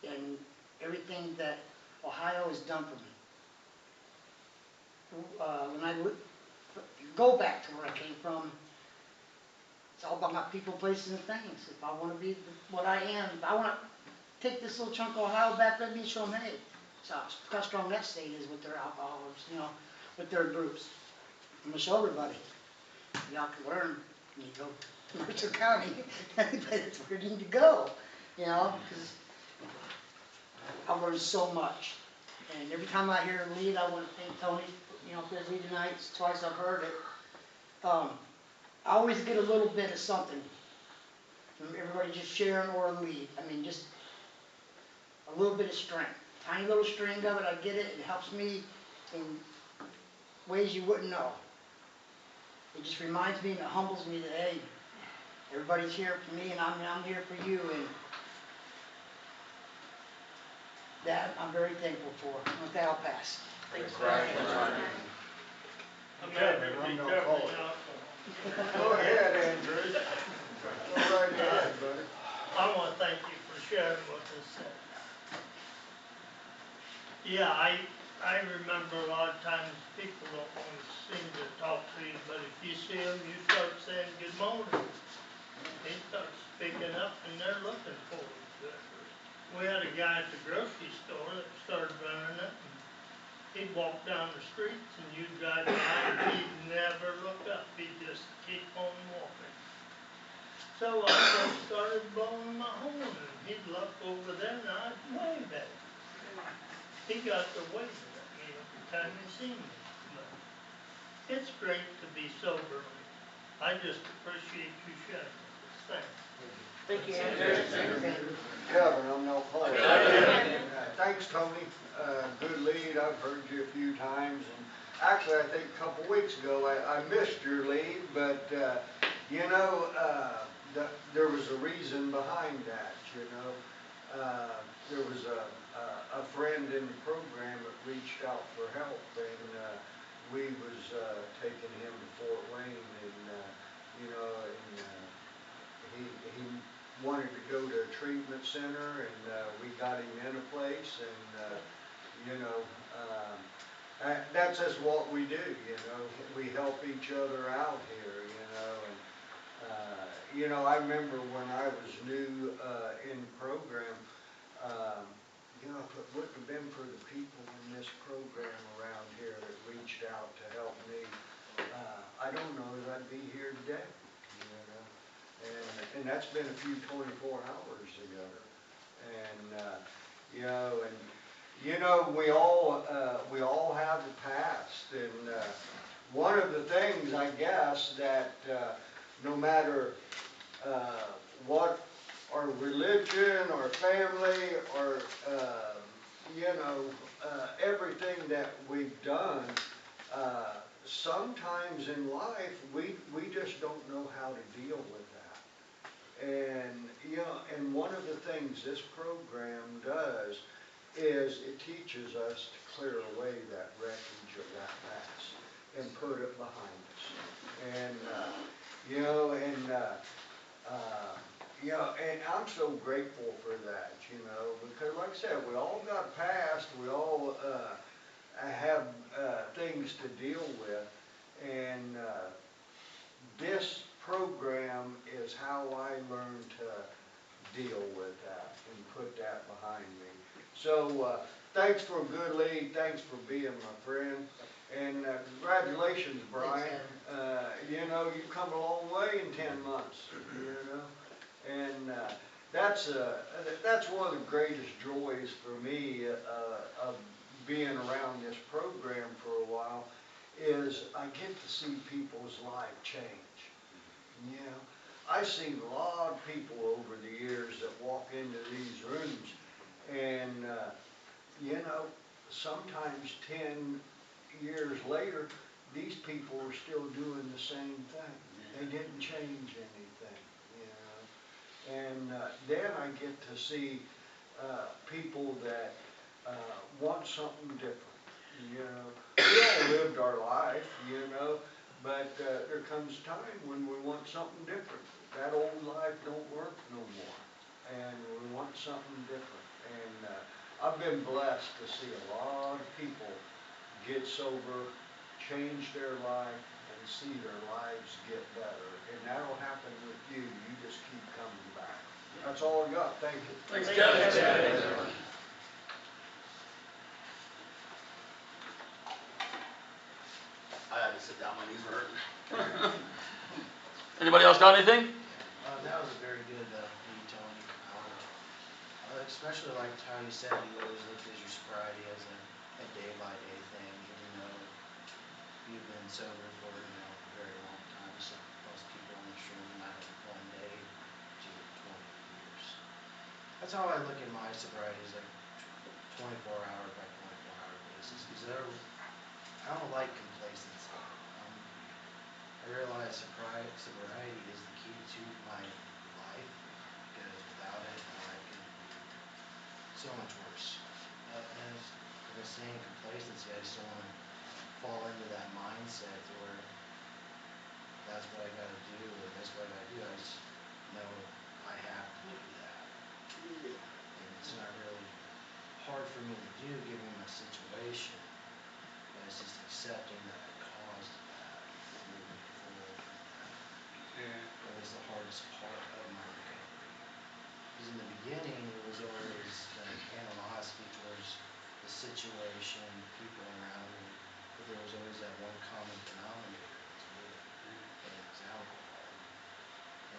and everything that Ohio has done for me. When I go back to where I came from, it's all about my people, places, and things. If I want to be what I am, if I want to take this little chunk of Ohio back, let me show them, hey, so how strong that state is with their alcoholism, you know. but they're groups. I'm gonna show everybody. Y'all can learn when you go to Mercer County, but it's where you need to go, you know, because I've learned so much. And every time I hear a lead, I want to thank Tony, you know, for his lead tonight. It's twice I've heard it. I always get a little bit of something from everybody just sharing or a lead. I mean, just a little bit of strength. Tiny little string of it, I get it. It helps me in ways you wouldn't know. It just reminds me and it humbles me that, hey, everybody's here for me and I'm here for you. And that I'm very thankful for. And with that, I'll pass. Thanks. I'm gonna call it. Go ahead, Andrew. Go right ahead, buddy. I want to thank you for sharing with us. Yeah, I remember a lot of times people don't want to seem to talk to you, but if you see them, you start saying good morning. They start speaking up and they're looking for you. We had a guy at the grocery store that started running it. And he'd walk down the streets and you'd drive by and he'd never look up. He'd just keep on walking. So I just started blowing my horn and he'd look over there and I'd wave at him. He got to waving at me every time he seen me. But it's great to be sober. I just appreciate you sharing with us. Thanks. Thank you, Andrew. Kevin, I'm no caller. Thanks, Tony. Good lead. I've heard you a few times. And actually, I think a couple weeks ago, I missed your lead, but, you know, there was a reason behind that, you know. There was a friend in the program that reached out for help, and we was taking him to Fort Wayne, and, you know, and he wanted to go to a treatment center, and we got him in a place, and you know, that's just what we do, you know. We help each other out here, you know, and you know, I remember when I was new in the program, you know, if it wouldn't have been for the people in this program around here that reached out to help me, I don't know that I'd be here today, you know. And that's been a few 24 hours together. And, you know, we all have a past. And one of the things, I guess, that no matter what our religion, our family, or, you know, everything that we've done, sometimes in life, we just don't know how to deal with that. And, you know, and one of the things this program does is it teaches us to clear away that wreckage of that past and put it behind us. And, you know, and I'm so grateful for that, you know, because like I said, we all got past, we all have things to deal with, and this program is how I learned to deal with that and put that behind me. So thanks for a good lead, thanks for being my friend, and congratulations, Brian. You know, you've come a long way in 10 months, you know, and that's one of the greatest joys for me of being around this program for a while, is I get to see people's life change. You know, I've seen a lot of people over the years that walk into these rooms, and you know, sometimes 10 years later, these people are still doing the same thing. They didn't change anything, you know. And then I get to see people that want something different. You know, we all lived our life, you know, but there comes a time when we want something different. That old life don't work no more, and we want something different. And I've been blessed to see a lot of people get sober, change their life, and see their lives get better. And that'll happen with you. You just keep coming back. That's all I got. Thank you. Thanks, Kevin. Anybody else got anything? That was a very good lead, Tony. Especially like how you said you always looked at your sobriety as a day-by-day thing, even though you've been sober for, a very long time. So most people in this room might have one day to 20 years. That's how I look at my sobriety, is like 24-hour by 24-hour basis, because I don't like complacency. I realize sobriety is the key to my life, because without it, my life can be so much worse. And as I was saying, complacency, I just don't want to fall into that mindset where that's what I got to do, or that's what I got to do. I just know I have to do that. And it's not really hard for me to do given my situation, but it's just accepting that I caused that and moving forward from that. That was the hardest part of my recovery. Because in the beginning, it was always like animosity towards the situation, people around me, but there was always that one common denominator, it was me, and it was alcohol.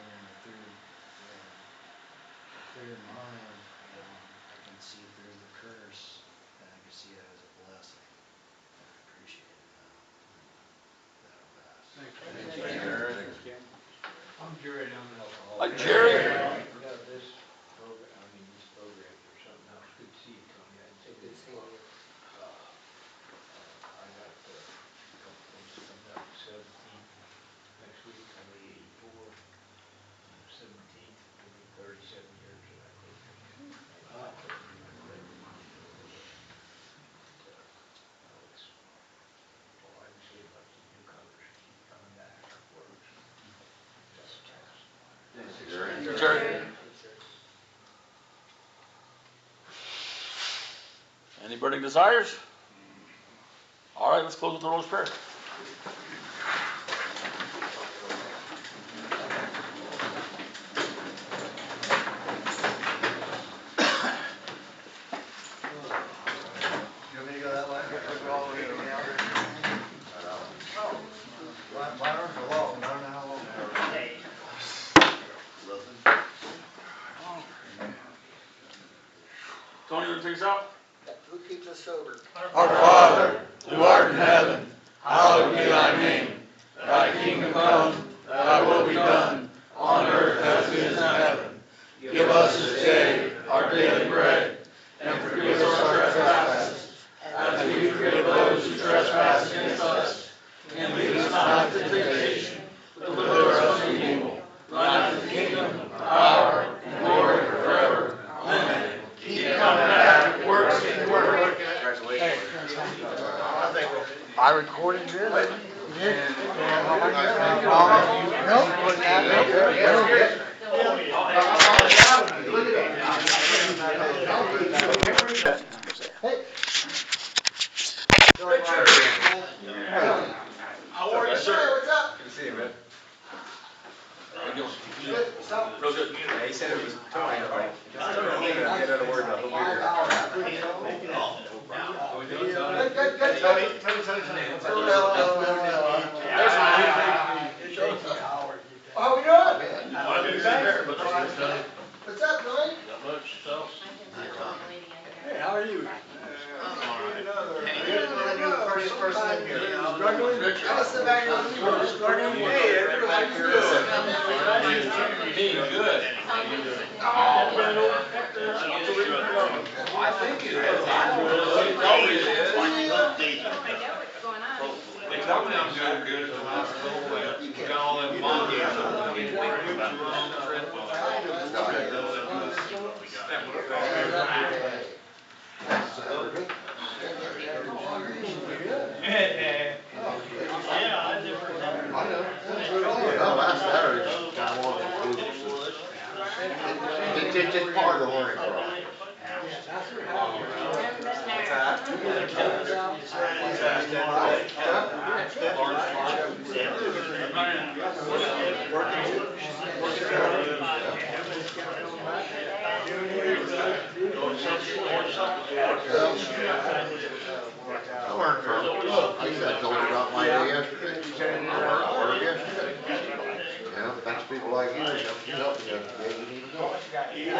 And through a clear mind, I can see through the curse, and I can see it as a blessing, and I appreciate it now. That'll pass. I'm Jerry, I'm an alcoholic. Hi, Jerry. Now this program, these programs are something else. Good to see you, Tony. I hadn't seen you in a while. I got a couple things coming up. 17th, next week, I'll be 84. 17th, will be 37 years that I quit drinking. All I can say about you newcomers, keep coming back. It works. Jerry. Any burning desires? All right, let's close with the Lord's Prayer. You want me to go that way? My arms are long, I don't know how long they are. Tony, you want to take us out? Who keeps us sober? Our Father, who art in heaven, hallowed be thy name. Thy kingdom come, thy will be done, on earth as it is in heaven. Give us this day our daily bread, and forgive us our trespasses, as we forgive those who trespass against us. And lead us not into temptation, but deliver us from evil. Thine is the kingdom, power, and glory forever. Amen. Keep coming back, works in the word. I recorded this. You did? Hey. How are you, sir? Hey, what's up? Good to see you, man. Real good. Yeah, he said it was Tony. I get out of word, I hope you're here. Good. How we doing? What's up, Billy? Not much, yourself? I can talk to the lady in here. Hey, how are you? First thing here. I'll sit back here with you. Hey, everybody, how you doing? Good. I think it is. I know what's going on. They tell me I'm doing good at the hospital. We got all them monitors. Yeah, I never know. Well, last Saturday, kind of one of the it's just part of the learning process. I learned from it. I told you about my day yesterday. I worked yesterday. Well, like you was helping yesterday, you need to go. You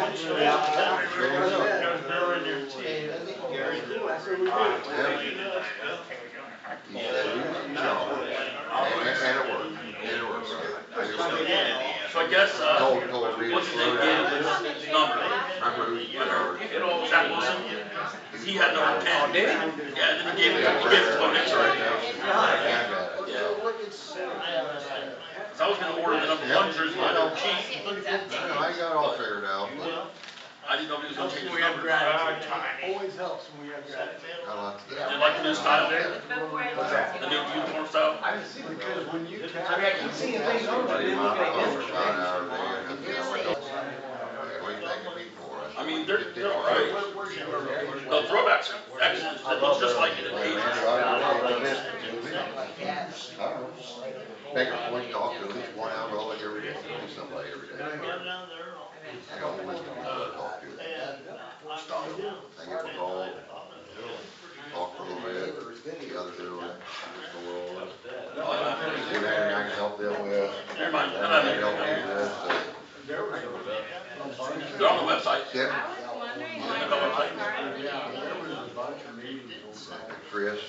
said you was in charge, and it worked, brother. I just So I guess, told me to what's his slow name down. gave him this number? Remember who's in charge? Jack Wilson? Cause he had number 10. Oh, did he? Yeah, and then he gave it to him next Right week. now. I got it. Cause I was gonna order the number 1 jersey, but they're cheap. I got it all figured out, but I didn't know if he was gonna change his We have number. gratitude. Always helps when we have gratitude. got a lot to do. Did you like the new style? What's that? The new uniform style? Because when you I keep seeing things on, but I didn't look at For about an hour a day, and then, I don't. What do you thanking me for? I mean, they're alright. The throwbacks are excellent. It looks just like it in the 80s. Make a point to talk to at least 1 alcoholic every day, at least somebody every day. And always talk to them. I give them a call, talk for a little bit, see how they're doing, what's the world. See if anything I can help them with. Never mind. I can help you with, so. They're on the website. Yeah. I was wondering why Yeah, you the were website. Chris.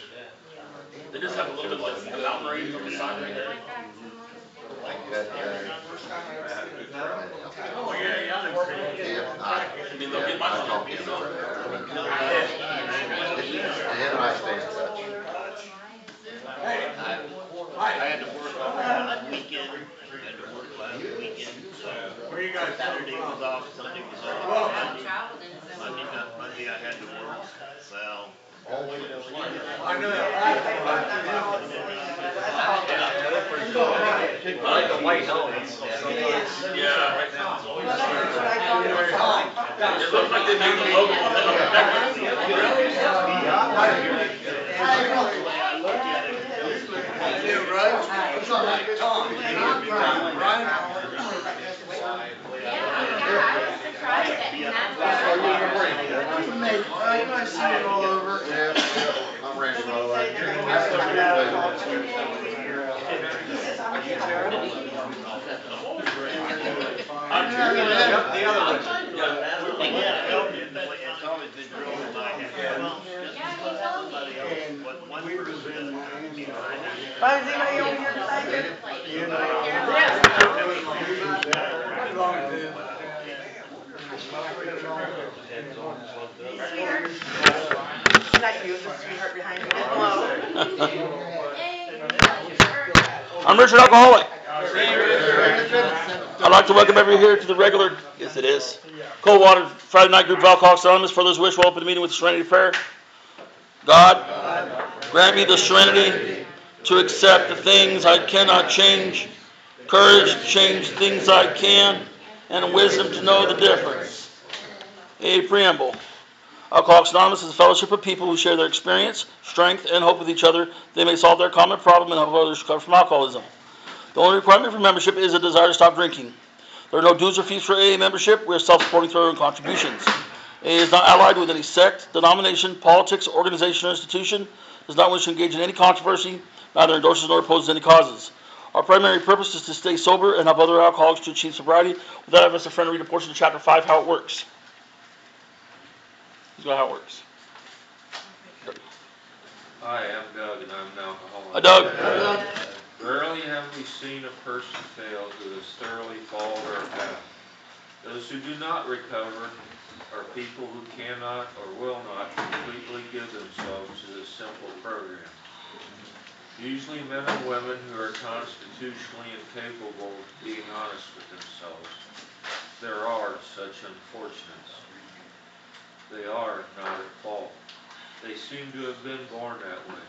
They just have a little bit of the mountain range on the side right there. That, Oh, yeah. I mean, they'll get my I talk phone. to him. Him and I stay in touch. I had to work last weekend, so Where you guys Saturday from? was off, Sunday was I off. haven't traveled in so long. Monday I had to work, well. I know that. I like the white helmets. Yeah, right now. It looks like they made the logo on the Yeah, right? Tom. Ryan. Yeah, I was surprised that I see it all over. Yeah, I'm Randy, by the way. I'm curious. The other one. It's always been drilled in my head. Yeah, he told me. And One we was person in does Miami. Why is anybody over here beside you? You know, As long as it is. Not you, the sweetheart behind you. Hello. I'm Richard Alcoholic. I'd like to welcome everyone here to the regular, yes it is, Coldwater Friday Night Group of Alcoholics Anonymous. For those who wish, we'll open the meeting with the serenity prayer. God, grant me the serenity to accept the things I cannot change, courage to change things I can, and wisdom to know the difference. A preamble. Alcoholics Anonymous is a fellowship of people who share their experience, strength, and hope with each other. They may solve their common problem and help others recover from alcoholism. The only requirement for membership is a desire to stop drinking. There are no dues or fees for AA membership. We are self-supporting through our own contributions. AA is not allied with any sect, denomination, politics, organization, or institution. Does not wish to engage in any controversy. Neither endorses nor opposes any causes. Our primary purpose is to stay sober and help other alcoholics to achieve sobriety. With that, I have a friend read a portion of Chapter 5, how it works. Here's how it works. Hi, I'm Doug, and I'm an alcoholic. Hi, Doug. Rarely have we seen a person fail who has thoroughly followed our path. Those who do not recover are people who cannot or will not completely give themselves to this simple program. Usually men and women who are constitutionally incapable of being honest with themselves. There are such unfortunates. They are not at fault. They seem to have been born that way.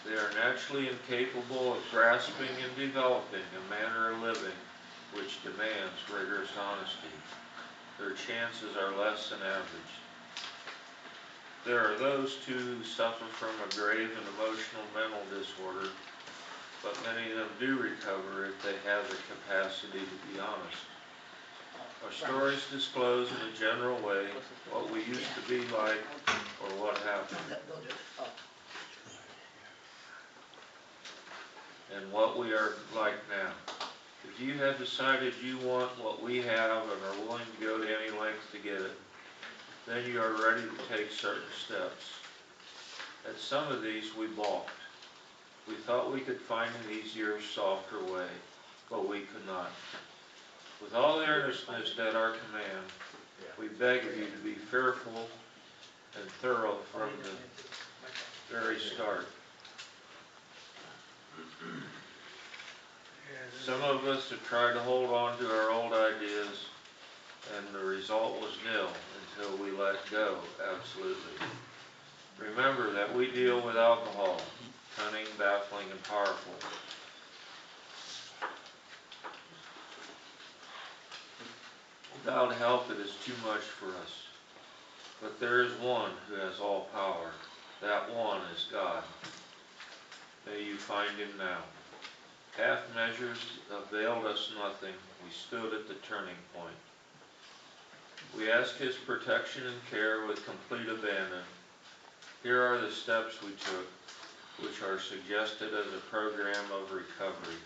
They are naturally incapable of grasping and developing a manner of living which demands rigorous honesty. Their chances are less than average. There are those too who suffer from a grave and emotional mental disorder, but many of them do recover if they have the capacity to be honest. Our stories disclose in a general way what we used to be like or what happened, and what we are like now. If you have decided you want what we have and are willing to go to any length to get it, then you are ready to take certain steps. At some of these we balked. We thought we could find an easier, softer way, but we could not. With all the earnestness at our command, we beg of you to be fearful and thorough from the very start. Some of us have tried to hold on to our old ideas, and the result was nil until we let go, absolutely. Remember that we deal with alcohol, cunning, baffling, and powerful. Without help, it is too much for us. But there is one who has all power. That one is God. May you find him now. Half measures availed us nothing. We stood at the turning point. We ask his protection and care with complete abandon. Here are the steps we took, which are suggested as a program of recovery.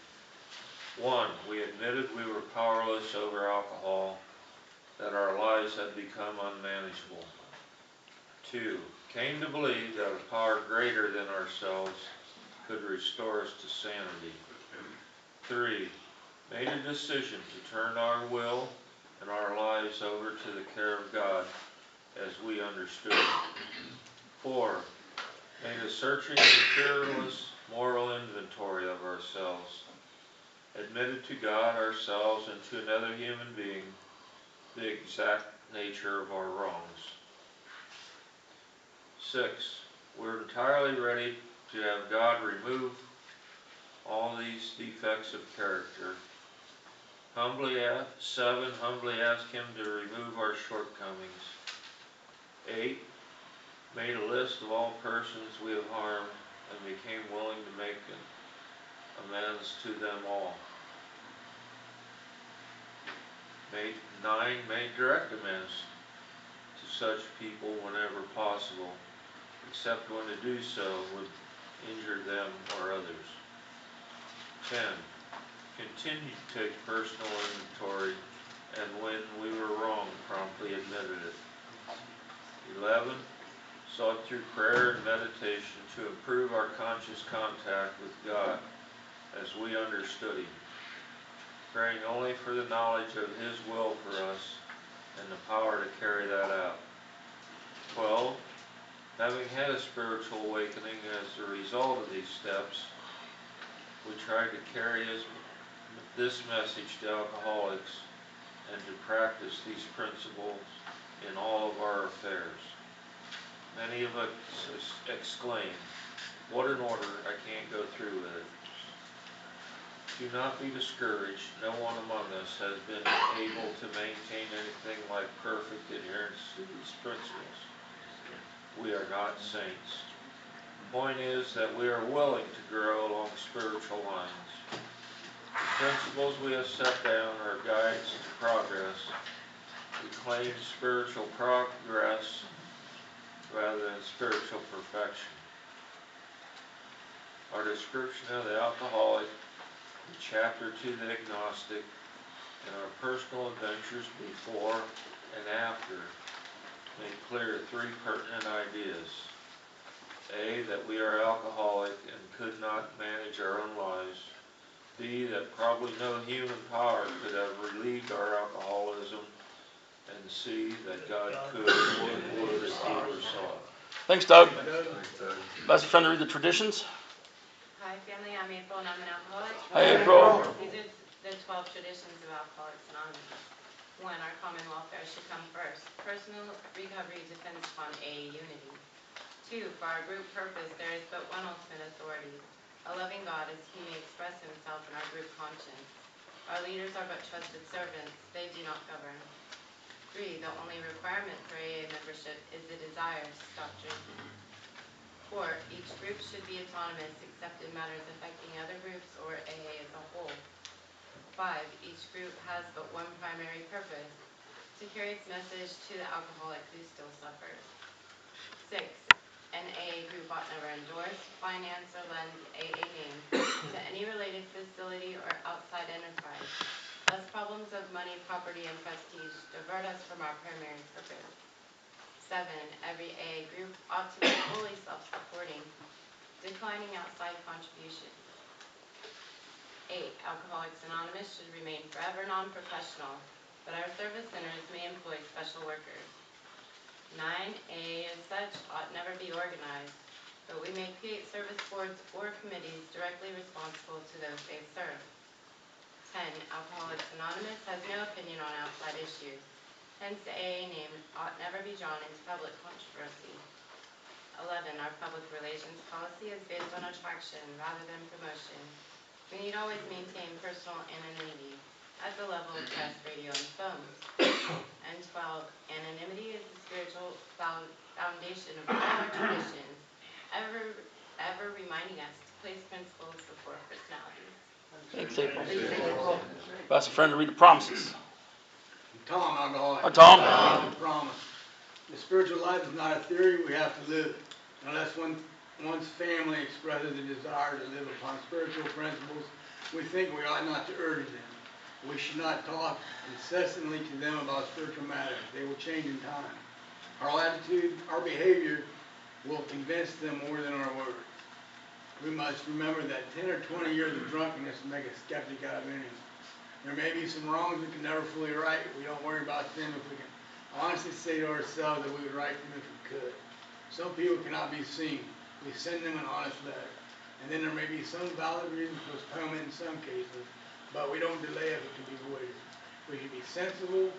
1. We admitted we were powerless over alcohol, that our lives had become unmanageable. 2. Came to believe that a power greater than ourselves could restore us to sanity. 3. Made a decision to turn our will and our lives over to the care of God as we understood it. 4. Made a searching and fearless moral inventory of ourselves. Admitted to God, ourselves, and to another human being the exact nature of our wrongs. 6. We're entirely ready to have God remove all these defects of character. 7. Humbly ask him to remove our shortcomings. 8. Made a list of all persons we have harmed and became willing to make amends to them all. 9. Made direct amends to such people whenever possible, except when to do so would injure them or others. 10. Continued to take personal inventory, and when we were wrong, promptly admitted it. 11. Sought through prayer and meditation to improve our conscious contact with God as we understood him, praying only for the knowledge of his will for us and the power to carry that out. 12. Having had a spiritual awakening as a result of these steps, we tried to carry this message to alcoholics and to practice these principles in all of our affairs. Many of us exclaim, "What an order, I can't go through with it." Do not be discouraged. No one among us has been able to maintain anything like perfect adherence to these principles. We are not saints. The point is that we are willing to grow along spiritual lines. The principles we have set down are guides to progress. We claim spiritual progress rather than spiritual perfection. Our description of the alcoholic, the chapter to the agnostic, and our personal adventures before and after make clear 3 pertinent ideas. A, that we are alcoholic and could not manage our own lives. B, that probably no human power could have relieved our alcoholism. And C, that God could and would if he were sought. Thanks, Doug. Best friend to read the traditions? Hi family, I'm April and I'm an alcoholic. Hi, April. These are the 12 traditions of Alcoholics Anonymous. 1. Our common welfare should come first. Personal recovery depends upon A, unity. 2. For our group purpose, there is but one ultimate authority, a loving God as he may express himself in our group conscience. Our leaders are but trusted servants, they do not govern. 3. The only requirement for AA membership is the desire to stop drinking. 4. Each group should be autonomous except in matters affecting other groups or AA as a whole. 5. Each group has but one primary purpose, to carry its message to the alcoholic who still suffers. 6. An AA group ought never endorse, finance, or lend AA name to any related facility or outside enterprise, lest problems of money, property, and prestige divert us from our primary purpose. 7, every AA group ought to be fully self-supporting, declining outside contributions. 8, Alcoholics Anonymous should remain forever non-professional, but our service centers may employ special workers. 9, AA as such ought never be organized, but we may create service boards or committees directly responsible to those they serve. 10, Alcoholics Anonymous has no opinion on outside issues, hence the AA name ought never be drawn into public controversy. 11, our public relations policy is based on attraction rather than promotion. We need always maintain personal anonymity at the level of press, radio, and phones. And 12, anonymity is the spiritual foundation of all our traditions, ever reminding us to place principles before personalities. Thanks, April. Ask a friend to read the promises. Tom, alcoholic. Hi, Tom. The promise. The spiritual life is not a theory, we have to live it. Unless one's family expresses a desire to live upon spiritual principles, we think we ought not to urge them. We should not talk incessantly to them about spiritual matters. They will change in time. Our attitude, our behavior will convince them more than our words. We must remember that 10 or 20 years of drunkenness will make a skeptic out of anyone. There may be some wrongs we can never fully right. We don't worry about them if we can honestly say to ourselves that we would right them if we could. Some people cannot be seen. We send them an honest letter. And then there may be some valid reason for postponement in some cases, but we don't delay if it can be avoided. We should be sensible,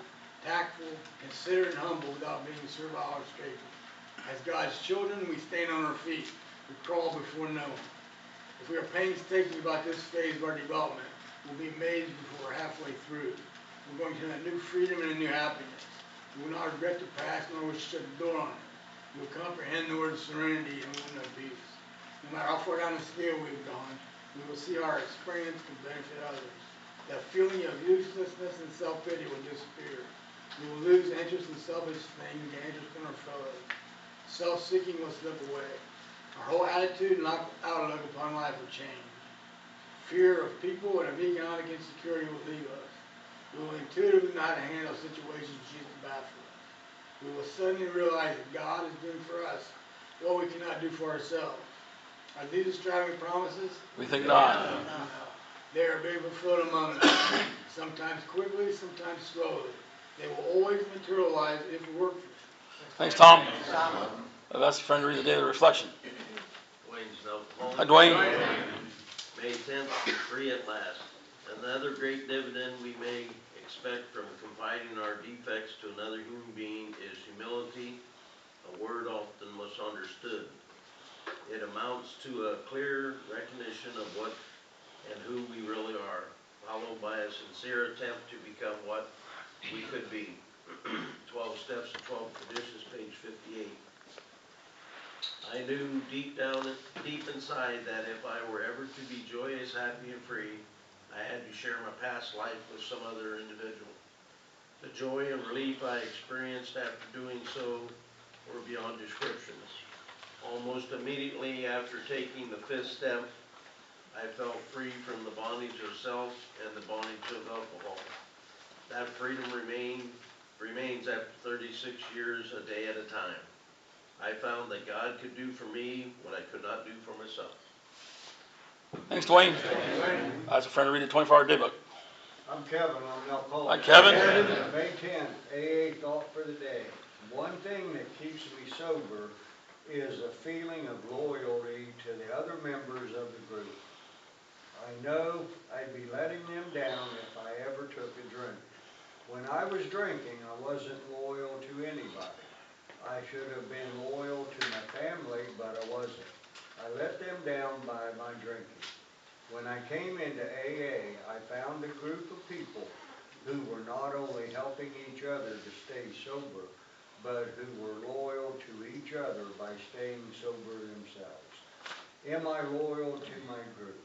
tactful, considerate, and humble without being servile or straightforward. As God's children, we stand on our feet. We crawl before no one. If we are painstaking about this phase of our development, we'll be amazed before we're halfway through. We're going to a new freedom and a new happiness. We will not regret the past, nor will shut the door on it. We will comprehend the word serenity and we will know peace. No matter how far down the scale we've gone, we will see our experience can benefit others. That feeling of uselessness and self-pity will disappear. We will lose interest in selfish things and gain interest in our fellows. Self-seeking will slip away. Our whole attitude and outlook upon life will change. Fear of people and of economic insecurity will leave us. We will intuitively know how to handle situations Jesus died for us. We will suddenly realize that God is doing for us what we cannot do for ourselves. Are these extravagant promises? We think not. No. They are being fulfilled among us, sometimes quickly, sometimes slowly. They will always materialize if we work for them. Thanks, Tom. I've asked a friend to read the daily reflection. Dwayne's no. Hi, Dwayne. May 10th, free at last. Another great dividend we may expect from confiding our defects to another human being is humility, a word often misunderstood. It amounts to a clear recognition of what and who we really are, followed by a sincere attempt to become what we could be. 12 Steps to 12 Traditions, page 58. I knew deep inside that if I were ever to be joyous, happy, and free, I had to share my past life with some other individual. The joy and relief I experienced after doing so were beyond description. Almost immediately after taking the 5th step, I felt free from the bondage of self and the bondage of alcohol. That freedom remains after 36 years, a day at a time. I found that God could do for me what I could not do for myself. Thanks, Dwayne. I asked a friend to read the 24-hour day book. I'm Kevin, I'm an alcoholic. Hi, Kevin. May 10th, AA thought for the day. One thing that keeps me sober is a feeling of loyalty to the other members of the group. I know I'd be letting them down if I ever took a drink. When I was drinking, I wasn't loyal to anybody. I should have been loyal to my family, but I wasn't. I let them down by my drinking. When I came into AA, I found a group of people who were not only helping each other to stay sober, but who were loyal to each other by staying sober themselves. Am I loyal to my group?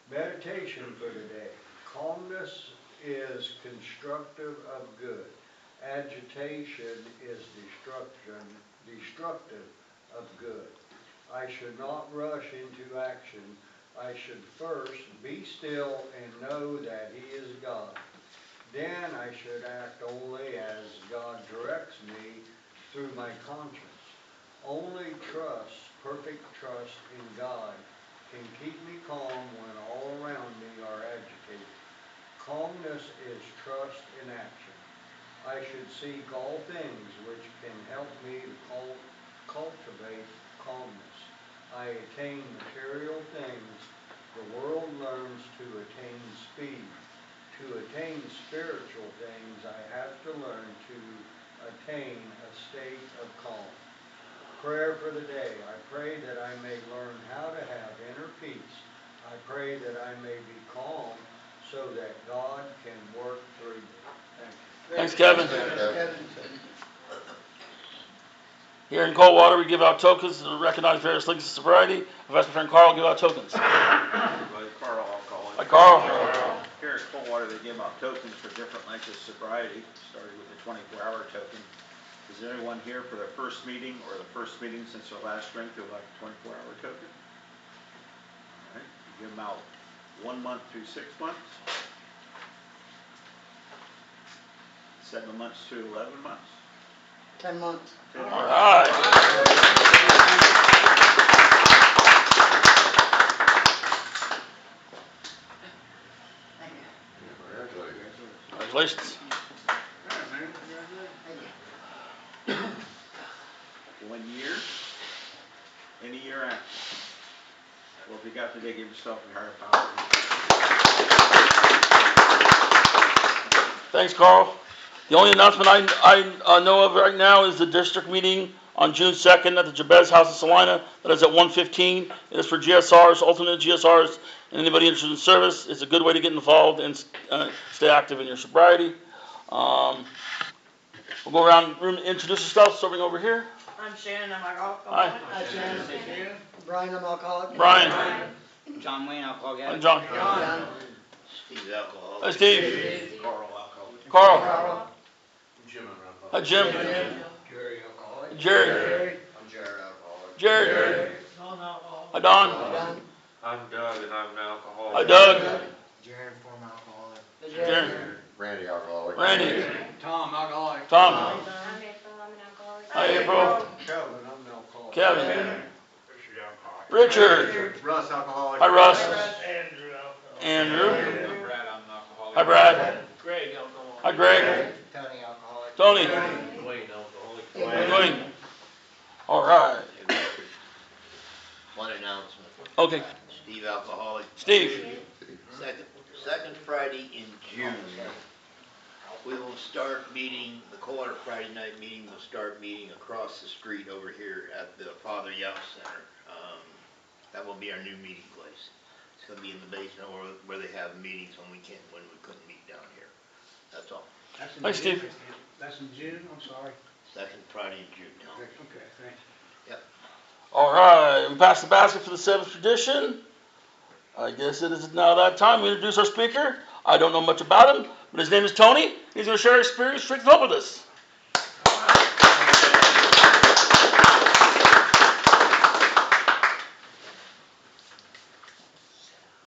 Meditation for today. Calmness is constructive of good. Agitation is destructive of good. I should not rush into action. I should first be still and know that He is God. Then I should act only as God directs me through my conscience. Only trust, perfect trust in God, can keep me calm when all around me are agitated. Calmness is trust in action. I should seek all things which can help me to cultivate calmness. I attain material things. The world learns to attain speed. To attain spiritual things, I have to learn to attain a state of calm. Prayer for the day. I pray that I may learn how to have inner peace. I pray that I may be calm so that God can work through me. Thank you. Thanks, Kevin. Kevin. Here in Coldwater, we give out tokens to recognize various links of sobriety. I've asked my friend Carl to give out tokens. Everybody, Carl Alcoholic. Hi, Carl. Here at Coldwater, they give out tokens for different lengths of sobriety, starting with the 24-hour token. Is there anyone here for their first meeting or the first meeting since their last drink who would like a 24-hour token? All right, you give them out 1 month through 6 months, 7 months to 11 months. 10 months. 10 All months. right. Thank you. Congratulations. Yeah, man, congratulations. Thank you. 1 year, any year after. Well, if you got today, give yourself a higher power. Thanks, Carl. The only announcement I know of right now is the district meeting on June 2nd at the Jabez House in Salina. That is at 1:15. It is for GSRs, alternate GSRs, and anybody interested in service. It's a good way to get involved and stay active in your sobriety. We'll go around the room and introduce yourself, starting over here. I'm Shannon, I'm alcoholic. Hi. Hi, Shannon. Brian, I'm alcoholic. Brian. John Wayne, alcoholic. Hi, John. John. Steve alcoholic. Hi, Steve. Carl Alcoholic. Carl. Carl. Jim and Ralph. Hi, Jim. Jerry alcoholic. Jerry. I'm Jared Alcoholic. Jared. Non alcoholic. Hi, Don. Don. I'm Doug and I'm an alcoholic. Hi, Doug. Jared, former alcoholic. Jared. Randy Alcoholic. Randy. Tom, alcoholic. Tom. I'm April, I'm an alcoholic. Hi, April. Kevin, I'm an alcoholic. Kevin. Richard alcoholic. Richard. Russ alcoholic. Hi, Russ. Andrew, alcoholic. Andrew. I'm Brad, I'm an alcoholic. Hi, Brad. Greg, alcoholic. Hi, Greg. Tony, alcoholic. Tony. Dwayne alcoholic. Dwayne. All right. One announcement. Okay. Steve alcoholic. Steve. Second Friday in June, we will start meeting, the Coldwater Friday night meeting will start meeting across the street over here at the Father Youth Center. That will be our new meeting place. It's gonna be in the basement where they have meetings when we couldn't meet down here. That's all. Thanks, Steve. That's in June, I'm sorry. Second Friday in June, Tom. Okay, thanks. All right. We passed the basket for the 7th tradition. I guess it is now that time. We introduce our speaker. I don't know much about him, but his name is Tony. He's going to share his experience, strength, and hope with us.